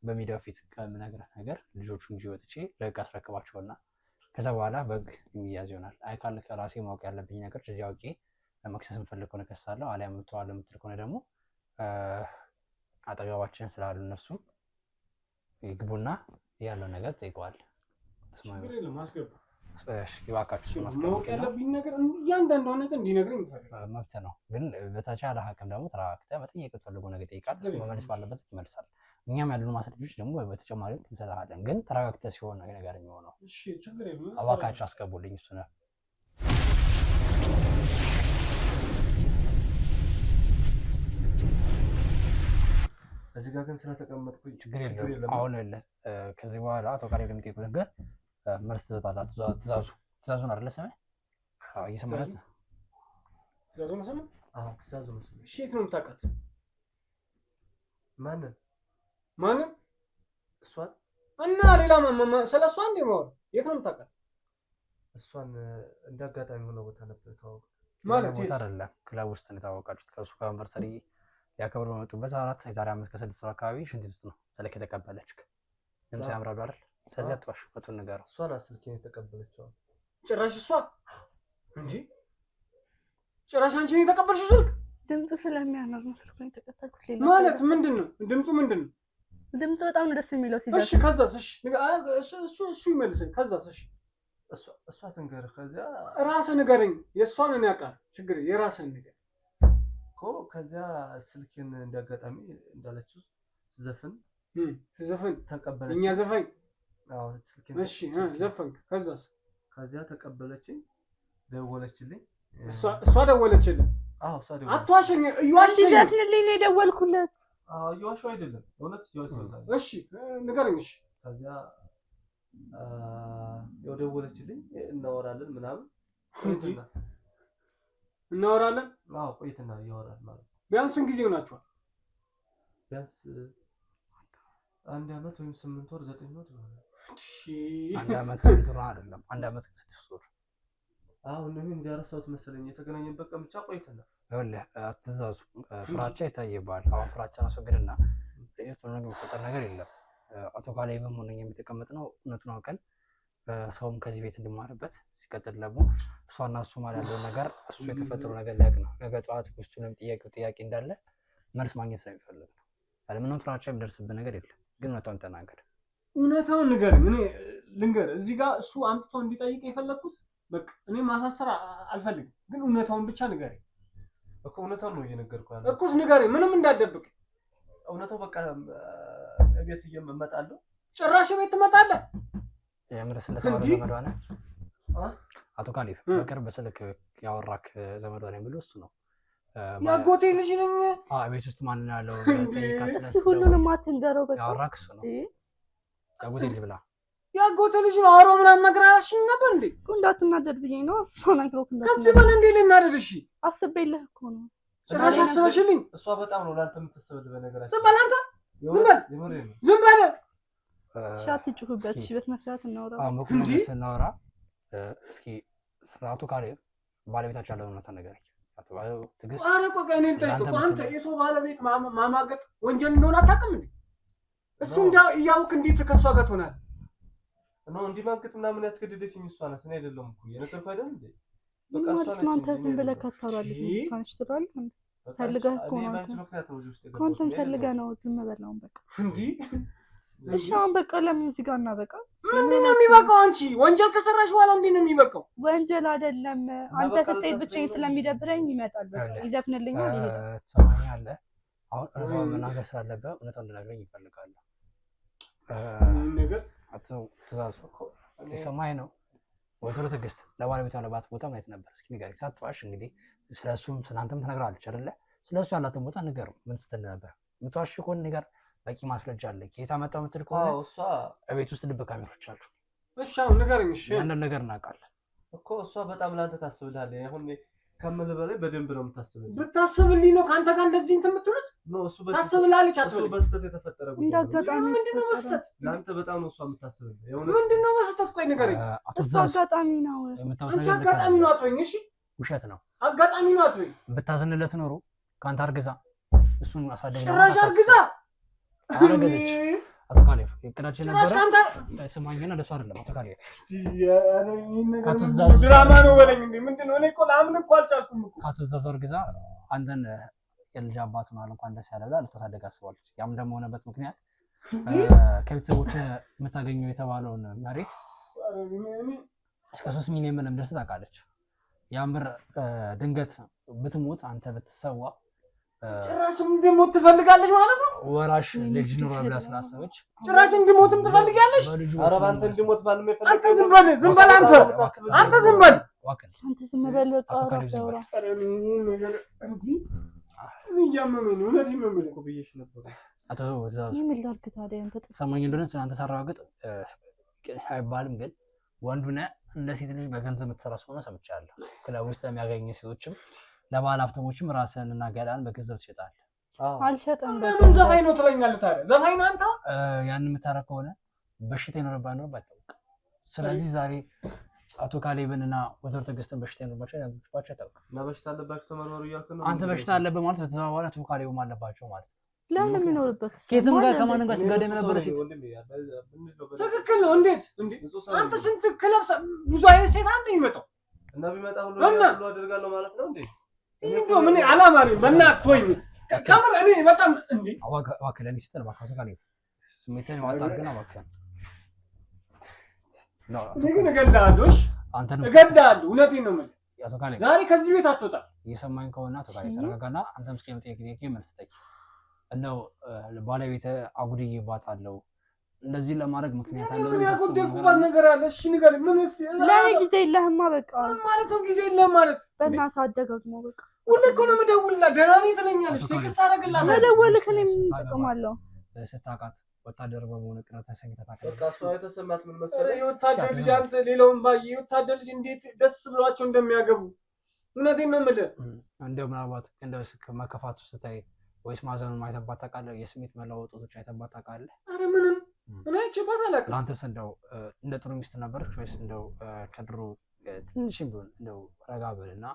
Speaker 1: በሚዲያው ፊት ከምነግርህ ነገር ልጆቹን ይዤ ወጥቼ ለህግ አስረክባቸውና ከዛ በኋላ በህግ የሚያዝ ይሆናል። አይ ካለ ከራሴ ማወቅ ያለብኝ ነገር እዚህ አውቄ ለመክሰስ የምፈልግ ከሆነ ከሳለሁ፣ አሊያም የምትዋል የምትል ከሆነ ደግሞ አጠገባችን ስላሉ እነሱም ይግቡና ያለው ነገር ጠይቀዋል። ይባካችሁ
Speaker 5: ማወቅ ያለብኝ ነገር እያንዳንዱ ነገር እንዲነግረኝ
Speaker 1: መብት ነው። ግን በተቻለ አቅም ደግሞ ተረጋግተህ መጠየቅ የምትፈልገው ነገር ጠይቃል። እሱ መመለስ ባለበት ይመልሳል። እኛም ያሉን ማስረጃዎች ደግሞ በተጨማሪ እንሰጥሃለን። ግን ተረጋግተህ ሲሆን ነገር የሚሆነው። እባካችሁ አስገቡልኝ። እሱ ነው
Speaker 3: እዚህ ጋር ግን ስለተቀመጥኩኝ
Speaker 1: ችግር የለም። አሁን ከዚህ በኋላ አቶ ካሌብ ለሚጠይቁ ነገር መልስ ትሰጣለህ። ትእዛዙን አይደለ ሰማይ? አዎ እየሰማህ ነው።
Speaker 4: ትእዛዙን ሰማህ?
Speaker 3: አዎ ትእዛዙን ሰማህ።
Speaker 4: እሺ የት ነው የምታውቃት?
Speaker 3: ማንን? እሷን
Speaker 4: እና ሌላ ስለሷ እንዴ ማወቅ የት ነው የምታውቃት?
Speaker 3: እሷን እንዳጋጣሚ ሆነ ቦታ ነበር ተዋወቁ።
Speaker 1: ማለት ቦታ አይደለም ክለብ ውስጥ ነው የታወቃችሁት። ከእሱ ጋር አንቨርሰሪ ሊያከብሩ በመጡበት የዛሬ ዓመት ከ6 ወር አካባቢ ሽንት ውስጥ ነው ስልክ የተቀበለችክ። ድምፅ ያምራሉ አይደል? ስለዚህ አትዋሽ፣ እውነቱን ንገረው።
Speaker 3: እሷን ስልኬን የተቀበለችው
Speaker 4: ጭራሽ እሷ እንጂ ጭራሽ አንቺ ነው የተቀበልሽው ስልክ?
Speaker 2: ድምፁ ስለሚያምር ነው ስልኩን የተቀበልኩት። ሌላ
Speaker 4: ማለት ምንድነው ድምፁ? ምንድነው
Speaker 2: ድምፁ? በጣም ነው ደስ የሚለው ሲል።
Speaker 4: እሺ ከዛስ? እሱ ይመልስልኝ። ከዛስ?
Speaker 3: እሷ ትንገርህ። ከዚያ
Speaker 4: ራስህ ንገረኝ። የእሷን እኔ አውቃለሁ። ችግር የራስህን ንገር
Speaker 3: እኮ። ከዚያ ስልኬን እንዳጋጣሚ እንዳለችው ስዘፍን ተቀበለች።
Speaker 4: እኛ ዘፋኝ?
Speaker 3: አዎ ስልኬን።
Speaker 4: እሺ ዘፈንክ። ከዛስ?
Speaker 3: ከዚያ ተቀበለችኝ፣ ደወለችልኝ።
Speaker 4: እሷ ደወለችልኝ?
Speaker 3: አዎ እሷ ደወለች።
Speaker 4: አትዋሸኝ። እዩዋሸኝ።
Speaker 2: ዘፍንልኝ ነው የደወልኩለት።
Speaker 3: አዎ እዩዋሸው አይደለም እውነት እዩዋሸው።
Speaker 4: እሺ ንገረኝ። እሺ
Speaker 3: ከዚያ ደወለችልኝ። እናወራለን ምናምን
Speaker 4: እናወራለን።
Speaker 3: አዎ ቆይተና ያወራል ማለት ነው።
Speaker 4: ቢያንስ ስንት ጊዜ ሆናችኋል?
Speaker 3: ቢያንስ 1 ዓመት ወይም 8 ወር 9 ወር ይሆናል።
Speaker 1: 1 ዓመት 8 ወር አይደለም፣ 1 ዓመት 6 ወር።
Speaker 3: አሁን ነው እንጃረሳውት መሰለኝ። የተገናኘንበት ቀን ብቻ ቆይተና
Speaker 1: ይኸውልህ አትዛዙ። ፍራቻ ይታይብሃል። አሁን ፍራቻን አስወግድና ለዚህ ነው የሚፈጠር ነገር የለም። አቶ ካሌብም ሆነኝ የሚተቀመጥ ነው እውነቱን አውቀን ሰውም ከዚህ ቤት እንድማርበት። ሲቀጥል ደግሞ እሷና እሱ ማለት ያለው ነገር እሱ የተፈጠረው ነገር ሊያውቅ ነው። ነገ ጠዋት ውስጡ ጥያቄ እንዳለ መልስ ማግኘት ስለሚፈልግ ነው። ያለምንም ፍራቻ የሚደርስብህ ነገር የለም። ግን እውነታውን ተናገር።
Speaker 4: እውነታውን ንገረኝ። እኔ ልንገር እዚህ ጋር እሱ አምጥቶ እንዲጠይቅ የፈለግኩት በቃ እኔ ማሳሰር አልፈልግም። ግን እውነታውን ብቻ ንገረኝ
Speaker 3: እኮ። እውነታውን ነው እየነገርኩህ ያለው
Speaker 4: እኮ። ንገረኝ፣ ምንም እንዳትደብቅ።
Speaker 3: እውነታው በቃ ቤት እመጣለሁ።
Speaker 4: ጭራሽ ቤት ትመጣለህ?
Speaker 1: የምር ስለተባለ ዘመዷ ነህ አቶ ካሌብ? በቅርብ በስልክ ያወራክ ዘመዷ ነኝ ብሎ እሱ ነው።
Speaker 4: ያጎቴ ልጅ ነኝ።
Speaker 1: ቤት ውስጥ ማን ያለው
Speaker 2: ሁሉንም አትንገረው። በቃ
Speaker 1: ያወራክ እሱ ነው። ያጎቴ ልጅ ብላ
Speaker 4: ያጎቴ ልጅ ነው። አሮ ምናምን ነገር አላልሽኝ ነበር እንዴ?
Speaker 2: እንዳትናደድ ብዬ ነው። እሷ ነግሮክ
Speaker 4: ከዚህ በላይ እንዴ ልናደድ? እሺ
Speaker 2: አስቤልህ እኮ ነው።
Speaker 4: ጭራሽ አስበሽልኝ።
Speaker 3: እሷ በጣም ነው ላንተ የምትሰበል። በነገራችን
Speaker 4: ዝም በል አንተ፣ ዝም በል።
Speaker 2: ሻት ጩህበት። እሺ በስነ ስርዓት እናውራ።
Speaker 1: በኩል ስናወራ እስኪ አቶ ካሌብ ባለቤታቸው ያለው ነው ተነገረኝ። ትግስት
Speaker 4: ኧረ ቆይ እኔ ልጠይቅህ እኮ። አንተ የሰው ባለቤት ማማገጥ ወንጀል እንደሆነ አታውቅም እንዴ? እሱ እያወቅህ እንዴት ከእሷ ጋር ትሆናለህ?
Speaker 3: ነው እንዲማግጥ ምናምን ያስገደደችኝ እሷ ናት። እኔ አይደለሁም እኮ የነገርኩህ አይደል እንዴ?
Speaker 2: በቃ እሷ ናት። አንተ ዝም ብለህ ካታወራለህ ሳንች ትላለህ እንዴ? ፈልገህ እኮ ነው አንተም ፈልገህ ነው። ዝም በላው በቃ
Speaker 4: እንዴ።
Speaker 2: እሺ አሁን በቃ ለምን እዚህ ጋር እናበቃ?
Speaker 4: ምንድን ነው የሚበቃው? አንቺ ወንጀል ከሰራሽ በኋላ እንዴት ነው የሚበቃው?
Speaker 2: ወንጀል አይደለም። አንተ ስትሄድ ብቻዬን ስለሚደብረኝ ይመጣል። በቃ ይዘፍንልኛል፣ ይሄዳል።
Speaker 1: ትሰማኛለህ? አሁን እውነታውን መናገር ስላለብህ እውነታውን እንድነግረኝ ይፈልጋለሁ።
Speaker 4: ነገር
Speaker 1: አቶ ትእዛዙ የሰማኝ ነው። ወይዘሮ ትዕግስት ለባለቤቷ ያለባት ቦታ ማየት ነበር። እስኪ ንገረኝ ሳትዋሽ። እንግዲህ ስለሱም ስላንተም ተነግራለች አይደለ? ስለሱ ያላትን ቦታ ንገረው። ምን ስትል ነበር? የምትዋሽ ከሆነ ንገር። በቂ ማስረጃ አለ። ጌታ መጣው የምትል ከሆነ
Speaker 3: እሷ
Speaker 1: ቤት ውስጥ ልብ ካሜሮች አሉ።
Speaker 4: እሺ አሁን ንገረኝ። እሺ
Speaker 1: አንድ ነገር እናውቃለን
Speaker 3: እኮ። እሷ በጣም ላንተ ታስብልሃለች። አሁን ከምልህ በላይ በደንብ ነው የምታስብልህ።
Speaker 4: ብታስብልኝ ነው ከአንተ ጋር እንደዚህ እንትን የምትሉት?
Speaker 3: ነው እሱ
Speaker 4: ታስብልሃለች።
Speaker 3: እሱ በስተት የተፈጠረ ጉዳይ ነው።
Speaker 2: እንዳጋጣሚ
Speaker 4: ምንድነው በስተት?
Speaker 3: ላንተ በጣም ነው እሷ የምታስብልህ።
Speaker 4: ምንድነው በስተት? ቆይ ንገረኝ።
Speaker 2: እሱ አጋጣሚ ነው።
Speaker 4: አንቺ አጋጣሚ ነው አትበይኝ። እሺ
Speaker 1: ውሸት ነው።
Speaker 4: አጋጣሚ ነው አትበይኝ።
Speaker 1: ብታዝንለት ኖሮ ከአንተ አርግዛ እሱን አሳደገ።
Speaker 4: ጭራሽ አርግዛ
Speaker 1: አረገዘች። አቶ ካሌብ እቅዳችን ነበረ። ስማኝና ለእሱ አይደለም አቶ ካሌብ
Speaker 4: ድራማ ነው በለኝ እንዴ? ምንድነው? እኔ እኮ ላምን እኮ አልቻልኩም እኮ።
Speaker 1: ከአቶ ትእዛዙ አርግዛ አንተን የልጅ አባት ሆኗል እንኳን ደስ ያለ ብላ ልታሳደግ አስባለች። ያም ደግሞ ሆነበት ምክንያት ከቤተሰቦች የምታገኘው የተባለውን መሬት እስከ 3 ሚሊዮን ብር እንደርስ ታውቃለች። ያን ብር ድንገት ብትሞት አንተ ብትሰዋ
Speaker 4: ጭራሽ እንድሞት ትፈልጋለች ማለት ነው።
Speaker 1: ወራሽ ልጅ ኑሮ ብላ ስላሰበች
Speaker 4: ጭራሽ እንድሞትም ትፈልጋለች።
Speaker 3: ኧረ ባንተ እንድሞት ባልም ይፈልጋል።
Speaker 4: አንተ ዝም በል፣ ዝም በል አንተ ዝም በል፣
Speaker 2: አንተ ዝም በል። በቃ አውራ።
Speaker 4: እያመመኝ ነው። እውነቴን ነው የምልህ እኮ
Speaker 3: ብዬሽ ነበር።
Speaker 1: አቶ ወዛው
Speaker 2: ምን ላድርግ ታዲያ አንተ
Speaker 1: ሰማኝ እንደሆነ ስለአንተ ሳረጋግጥ አይባልም ግን ወንዱና እንደ ሴት ልጅ በገንዘብ የምትሰራ ሰው ነው ሰምቻለሁ። ክለብ ውስጥ የሚያገኙ ሴቶችም ለባለ ሀብቶችም ራስህን እና ገላን በገንዘብ ትሸጣለህ።
Speaker 2: አልሸጥም።
Speaker 4: ምን ዘፋኝ ነው ትለኛለህ ታዲያ? ዘፋኝ አንተ
Speaker 1: ያን የምታረግ ከሆነ በሽታ ይኖርብሃል ነው ባታውቅ። ስለዚህ ዛሬ አቶ ካሌብንና ወይዘሮ ትዕግስትን በሽታ ይኖርባቸው ታውቅ
Speaker 3: እና በሽታ አለባቸው ተመርመሩ እያልክ ነው።
Speaker 1: አንተ በሽታ አለበት ማለት በተዘዋዋሪ አቶ ካሌብም አለባቸው ማለት ነው።
Speaker 2: ለምን የሚኖርበት
Speaker 1: ከየትም ጋር ከማንም ጋር ሲጋደም የነበረ ሴት
Speaker 4: ትክክል ነው። እንዴት አንተ ስንት ክለብ ብዙ አይነት ሴት አንተ ይመጣው
Speaker 3: እና ቢመጣ ሁሉ አደርጋለሁ ማለት ነው እንዴ?
Speaker 4: እንደው ምን አላማ ነው? በእናትህ ወይኔ ካሜራ እኔ በጣም እንዴ
Speaker 1: አዋከለኝ ስትል ባካቶ ካሌብ ስሜትን ማጣርገና ባካ ነው
Speaker 4: ግን እገድልሃለሁ። አንተን እገድልሃለሁ። እውነቴን ነው የምልህ።
Speaker 1: አቶ ካሌብ
Speaker 4: ዛሬ ከዚህ ቤት አትወጣ።
Speaker 1: እየሰማኝ ከሆነ አቶ ካሌብ ተረጋጋና አንተም እስኪ የምጠይቅ መልስ ጠይቅ። እንደው ባለቤት አጉድዬባታለሁ እንደዚህ ለማድረግ ምክንያት አለ።
Speaker 4: ምን ያጎደልኩባት ነገር አለ? እሺ ንገረኝ። ምንስ
Speaker 2: ላይ ጊዜ የለህማ በቃ
Speaker 4: ማለት ነው። ጊዜ የለህም ማለት
Speaker 2: በእናትህ አደጋግሞ በቃ
Speaker 4: ሁሌ እኮ ነው የምደውልላት። ደህና ነኝ ትለኛለች፣ ቴክስት አደርግላታለሁ።
Speaker 2: መደወልህ እኔ ምን ጥቅም አለው?
Speaker 1: ስታውቃት ወታደር በመሆን ቅረት ተሰኝታ ታውቃለህ።
Speaker 3: በቃ እሷ የተሰማት ምን መሰለህ?
Speaker 4: የወታደር ልጅ አንተ ሌላውን ባየ የወታደር ልጅ እንዴት ደስ ብሏቸው እንደሚያገቡ እውነቴን ነው የምልህ።
Speaker 1: እንደው ምናልባት እንደው መከፋቱ ስታይ ወይስ ማዘኑን አይተባት ታውቃለህ? የስሜት መለዋወጦች አይተባት ታውቃለህ?
Speaker 4: ኧረ ምንም እኔ አይቼባት አላውቅም።
Speaker 1: ለአንተስ እንደው እንደ ጥሩ ሚስት ነበረች ወይስ እንደው ከድሮ ትንሽም ቢሆን እንደው ረጋ ብልና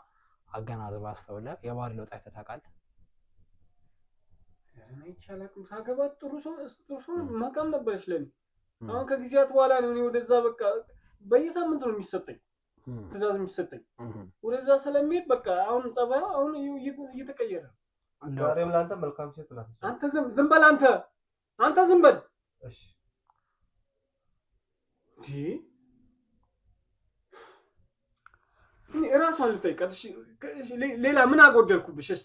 Speaker 1: አገናዝባ አስተውለህ የባህሪ ለውጥ አይተህ ታውቃለህ?
Speaker 4: እኔ ይቻላል ሳገባት ጥሩ ሰው መቃም ነበረች ለኔ። አሁን ከጊዜያት በኋላ ነው እኔ ወደዛ በቃ በየሳምንቱ ነው የሚሰጠኝ ትዕዛዝ የሚሰጠኝ ወደዛ ስለሚሄድ በቃ አሁን ጸባዩ አሁን እየተቀየረ ነው።
Speaker 3: ዛሬም ላንተ መልካም ሴት ናት።
Speaker 4: አንተ ዝም በል አንተ ዝም በል።
Speaker 3: እሺ
Speaker 4: እኔ እራሷን ልጠይቃት። እሺ ሌላ ምን አጎደልኩብሽ? እሺ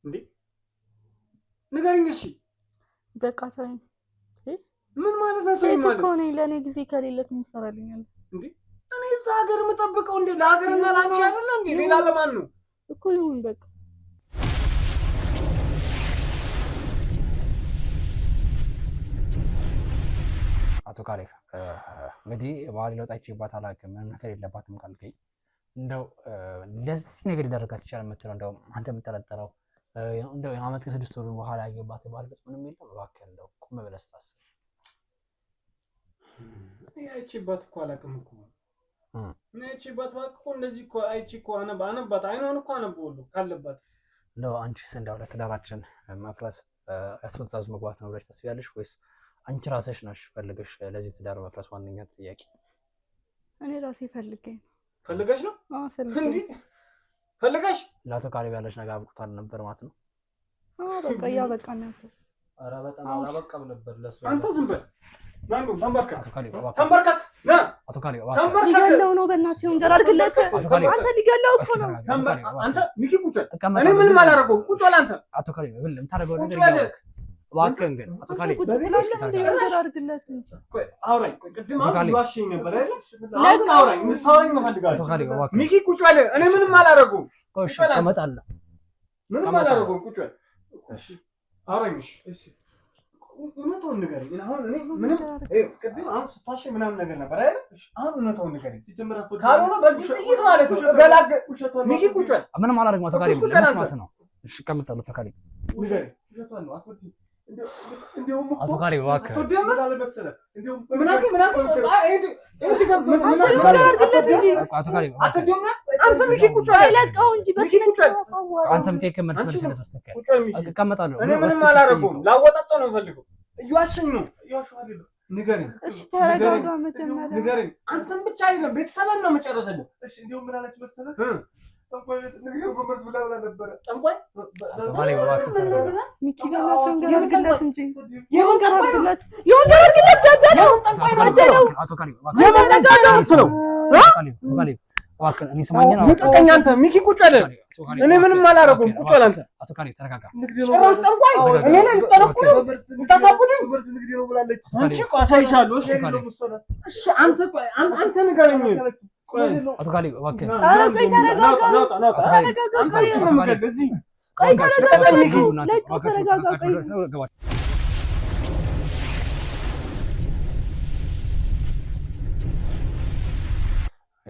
Speaker 4: እንዴ ንገሪኝ። እሺ
Speaker 2: በቃ ተወኝ።
Speaker 4: ምን ማለት ነው? ተወኝ ማለት
Speaker 2: እኮ ነው ለኔ ጊዜ ከሌለክ ምን ትሰራልኛለህ
Speaker 4: እንዴ? እኔ እዛ ሀገር የምጠብቀው እንዴ ለሀገርና ላንቺ አይደለም እንዴ? ሌላ ለማን ነው
Speaker 2: እኮ? ይሁን በቃ
Speaker 1: አቶ ካሌብ እንግዲህ ባህሪ ለውጥ አይቼባት አላውቅም። ምንም ነገር የለባትም ካልከኝ እንደው ለዚህ ነገር ሊደረጋት ይችላል የምትለው እንደው አንተ የምጠረጠረው እንደው የዓመት ከ6 ወር በኋላ ያየባት ባህሪ ለውጥ ምንም የለም? እባክህ እንደው ቁም ብለህ ስታስብ።
Speaker 4: አይቼባት እኮ አላውቅም እኮ እኔ አይቼባት እኮ እንደዚህ እኮ አይቼ እኮ አነባት አይኗን እኮ አነበውልህ ካለባት
Speaker 1: እንደው አንቺስ እንደው ለትዳራችን መፍረስ ያስፈጻዙ መግባት ነው ብለሽ ታስቢያለሽ ወይስ አንቺ ራስሽ ነሽ ፈልገሽ ለዚህ ትዳር መፍረስ ዋነኛ ጥያቄ?
Speaker 2: እኔ ራሴ
Speaker 4: ፈልገሽ ነው?
Speaker 2: አዎ ፈልገሽ
Speaker 4: ፈልገሽ
Speaker 1: ለአቶ ካሌብ ያለሽ ነገር አብቅቷል ነበር ማለት ነው?
Speaker 2: አዎ በቃ ያበቃ ነበር።
Speaker 3: ኧረ በጣም አላበቃም ነበር ለሱ።
Speaker 4: አንተ ዝም በል ማንዱ ተንበርከክ።
Speaker 1: አቶ ካሌብ
Speaker 4: ተንበርከክ ና።
Speaker 1: አቶ ካሌብ
Speaker 2: ሊገለው ነው በእናትህ ነገር አድርግለት። አንተ ሊገለው እኮ ነው።
Speaker 4: አንተ ሚኪ ቁጭ እኔ ምንም አላደረገውም። ቁጭ በል አንተ።
Speaker 1: አቶ ካሌብ ምን የምታደርገው ነገር ይያውቅ እባክህን ግን አቶ ካሌብ
Speaker 2: ነገር አድርግለት እንጂ።
Speaker 4: ቆይ አውራኝ። ቆይ ቅድም ዋሽኝ ነበር አይደል? ለምን አውራኝ? የምታወራኝ እፈልጋለሁ።
Speaker 1: አቶ ካሌብ እባክህ
Speaker 4: ሚኪ ቁጭ በል። እኔ ምንም አላደረገውም።
Speaker 1: እሺ እመጣለሁ።
Speaker 4: ምንም አላደረገውም። ቁጭ በል። እሺ አውራኝ። እሺ እውነቱን ንገረኝ። አሁን እኔ ምንም ቅድም አሁን ስታሽኝ ምናምን ነገር ነበር አይደል? አሁን እውነቱን ንገረኝ። ካልሆነ በዚህ ጥይት ማለት ነው እገላገ ሚኪ ቁጭ በል።
Speaker 1: ምንም አላደረግም አቶ ካሌብ ለመስማት ነው። እሺ እቀምጣለሁ። አቶ ካሌብ
Speaker 4: ንገረኝ።
Speaker 1: አቶ ካሌብ እባክህ አንተም ቴክ መልስ ስለተስተካከለ እቀመጣለሁ።
Speaker 4: እኔ ምንም አላደረገውም። ላወጣጣው ነው የምፈልገው። እየዋሸኝ ነው። ንገረኝ።
Speaker 2: እሺ ተረጋጋ። መጀመሪያ
Speaker 4: ንገረኝ። አንተም ብቻ አይደለም ቤተሰብን ነው የምጨርሰልህ።
Speaker 3: እሺ እንደው ምን አለች መሰለህ? ጠንቋይ ንግግር ጎበዝ ብላ ነበረ።
Speaker 4: ጠንቋይ
Speaker 2: ሚኪ በእናትህ ነገር አድርግለት እንጂ
Speaker 4: የምን
Speaker 2: ነገር አድርግለት። የምን ነገር አድርግለት ገደለው።
Speaker 4: ጠንቋይ ገደለው። የምን ነገር ነው?
Speaker 1: እባክህ እኔ ሰማኝ ነው።
Speaker 4: ልቀቀኝ አንተ ሚኪ ቁጭ በል። እኔ ምንም አላደረገውም። ቁጭ በል አንተ።
Speaker 1: አቶ ካሌብ ተረጋጋ።
Speaker 4: ጭራሽ ጠንቋይ እኔ ነኝ ጠንቋይ የምታሳብደኝ? አንቺ ቆይ አሳይሻለሁ። እሺ አንተ ቆይ አንተ ንገረኝ።
Speaker 1: አቶ ካሌብ እባክህ
Speaker 2: ኧረ ቆይ ተረጋጋ። ተረጋጋ። ቆይ ተረጋጋ። ቆይ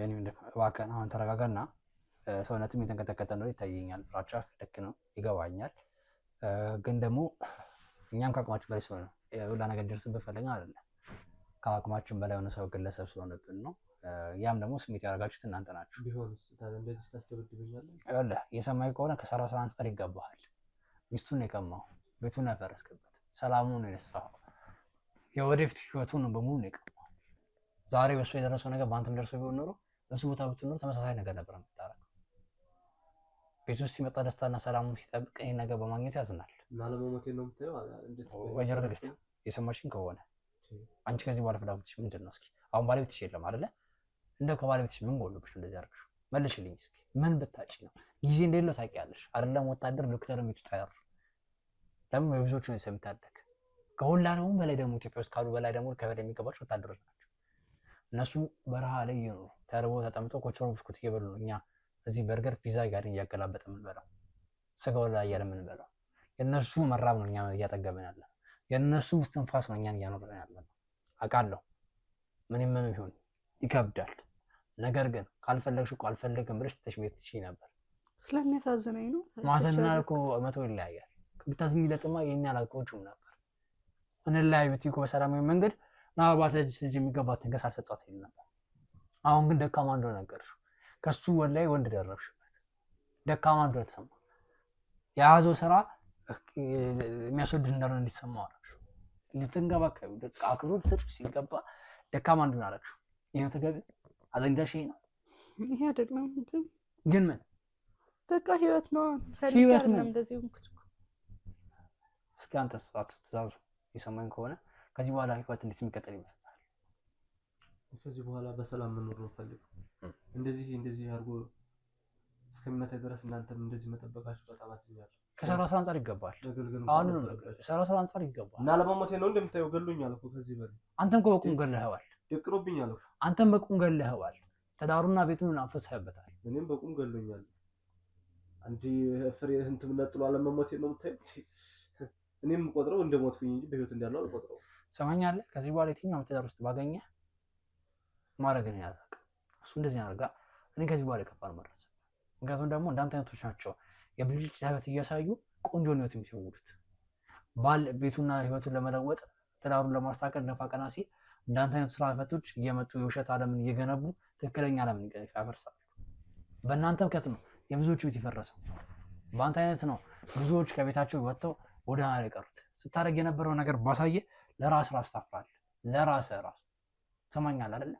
Speaker 1: እባክህን አሁን ተረጋጋና ሰውነትም የተንቀጠቀጠ ነው ይታየኛል። ፍራቻ ልክ ነው ይገባኛል። ግን ደግሞ እኛም ከአቅማችን በላይ ስለሆነ ሁላ ነገር ደርስብን ፈለጋ አይደለም። ከአቅማችን በላይ የሆነ ሰው ግለሰብ ስለሆነብን ነው። ያም ደግሞ ስሜት ያደርጋችሁት እናንተ ናችሁ።
Speaker 3: ቢሆንስ ታዲያ እንደዚህ ታስደብድበኛለህ?
Speaker 1: ይኸውልህ እየሰማኸኝ ከሆነ ከሰራ አንጻር ይገባሃል። ሚስቱን ነው የቀማው፣ ቤቱን ያፈረስክበት፣ ሰላሙን ነው የነሳኸው፣ የወደፊት ህይወቱን በሙሉ ነው የቀማው። ዛሬ በእሱ የደረሰው ነገር በአንተም ደርሶ ቢሆን ኖሮ በሱ ቦታ ብትኖር ተመሳሳይ ነገር ነበር የምታደርገው። ቤት ውስጥ ሲመጣ ደስታና ሰላሙን ሲጠብቅ ይህን ነገር በማግኘቱ ያዝናል።
Speaker 3: እና ለመሞቴን ነው የምታየው?
Speaker 1: ወይዘሮ ትዕግስት የሰማሽኝ ከሆነ አንቺ ከዚህ በኋላ ፍላጎትሽ ምንድን ነው? እስኪ አሁን ባለቤትሽ የለም አይደለ? እንደው ከባለቤትሽ ምን ጎሎብሽ እንደዚህ አድርገሽ መልሽልኝ እስኪ። ምን ብታጪ ነው? ጊዜ እንደሌለው ታውቂያለሽ አይደለም? ወታደር ዶክተርም ይጥታያል። ለምን የብዙዎች ነው የሰምታደክ። ከሁላ ደግሞ በላይ ደግሞ ኢትዮጵያ ውስጥ ካሉ በላይ ደግሞ ከበላይ የሚገባቸው ወታደሮች ናቸው። እነሱ በረሃ ላይ እየኖሩ ተርቦ ተጠምጦ ኮቾሮ ብስኩት እየበሉ ነው እኛ እዚህ በርገር ፒዛ ጋር እያገላበጠ የምንበላው ስጋው ላይ እያለ የምንበላው። የእነሱ መራብ ነው እኛ እያጠገብን ያለ። የእነሱ እስትንፋስ ነው እኛን እያኖረን ያለ። አውቃለሁ ምንም ይሁን ይከብዳል። ነገር ግን ካልፈለግሽ እኮ አልፈለግም ብለሽ ትተሽቤት ትችይ ነበር።
Speaker 2: ስለሚያሳዝነኝ ነው።
Speaker 1: ማዘንና እኮ መቶ ይለያያል። ብታዝኝለትማ ይሄን ያላቆቹም ነበር። እንለያይ ብትይ እኮ በሰላማዊ መንገድ ምናልባት ልጅ የሚገባት ነገር ሳልሰጧት ይል ነበር። አሁን ግን ደካማ እንደሆነ ነገርሽው። ከሱ ወላይ ወንድ ደረብሽበት። ደካማ እንደሆነ ተሰማ። የያዘው ስራ የሚያስወድድ እንደሆነ እንዲሰማው አደረግሽው። ልትንከባከቢው አክብሮት ልትሰጪው ሲገባ ደካማ እንደሆነ አደረግሽው። ይሄው ተገቢ አዘንጋሽ ነው።
Speaker 2: ይሄ አይደለም
Speaker 1: ግን ምን
Speaker 2: በቃ ህይወት ነው።
Speaker 1: ህይወት ነው
Speaker 2: እንደዚህ እንኩት።
Speaker 1: እስኪ አንተ ትእዛዙ የሰማኝ ከሆነ ከዚህ በኋላ ህይወት እንዴት የሚቀጥል ይመስላል?
Speaker 3: ከዚህ በኋላ በሰላም መኖር ነው ፈልገው። እንደዚህ አድርጎ እስከሚመጣ ድረስ እናንተም እንደዚህ መጠበቃችሁ በጣም አስኛለሁ።
Speaker 1: ከሰራው አንፃር ይገባል። አሁን ከሰራው አንፃር ይገባል።
Speaker 3: እና ለመሞቴ ነው እንደምታየው ገሎኛል እኮ ከዚህ በላይ።
Speaker 1: አንተም እኮ በቁም ገለኸዋል።
Speaker 3: ደቅሮብኛል እኮ።
Speaker 1: አንተም በቁም ገለኸዋል። ተዳሩና ቤቱን አፍርሰህበታል።
Speaker 3: እኔም በቁም ገሎኛል። አንቺ ፍሬ እንትን ነጥሎ ለመሞቴ ነው የምታየው። እኔም ቆጥረው እንደሞትኩኝ እንጂ በህይወት እንዳለው አልቆጥረው።
Speaker 1: ሰማኛለህ? ከዚህ በኋላ የትኛውም ትዳር ውስጥ ባገኘህ ማድረግን ያደርግ እሱ እንደዚህ አድርጋ እኔ ከዚህ በኋላ ይከፋል ማለት ነው። ምክንያቱም ደግሞ እንዳንተ አይነቶች ናቸው የብልጭ ህይወት እያሳዩ ቆንጆ ህይወት የሚሰውሉት። ባል ቤቱና ህይወቱን ለመለወጥ ትዳሩን ለማስተካከል ለፋ ቀና ሲል እንዳንተ አይነቱ ስራ ፈቶች እየመጡ የውሸት ዓለምን እየገነቡ ትክክለኛ ዓለምን ያፈርሳሉ። በእናንተ ምክንያት ነው የብዙዎች ቤት የፈረሰው። በአንተ አይነት ነው ብዙዎች ከቤታቸው ወጥተው ወደ ኋላ የቀሩት። ስታደርግ የነበረው ነገር ባሳየ ለራስ ታፍራለህ። ለራስ ሰማኛል አይደለ?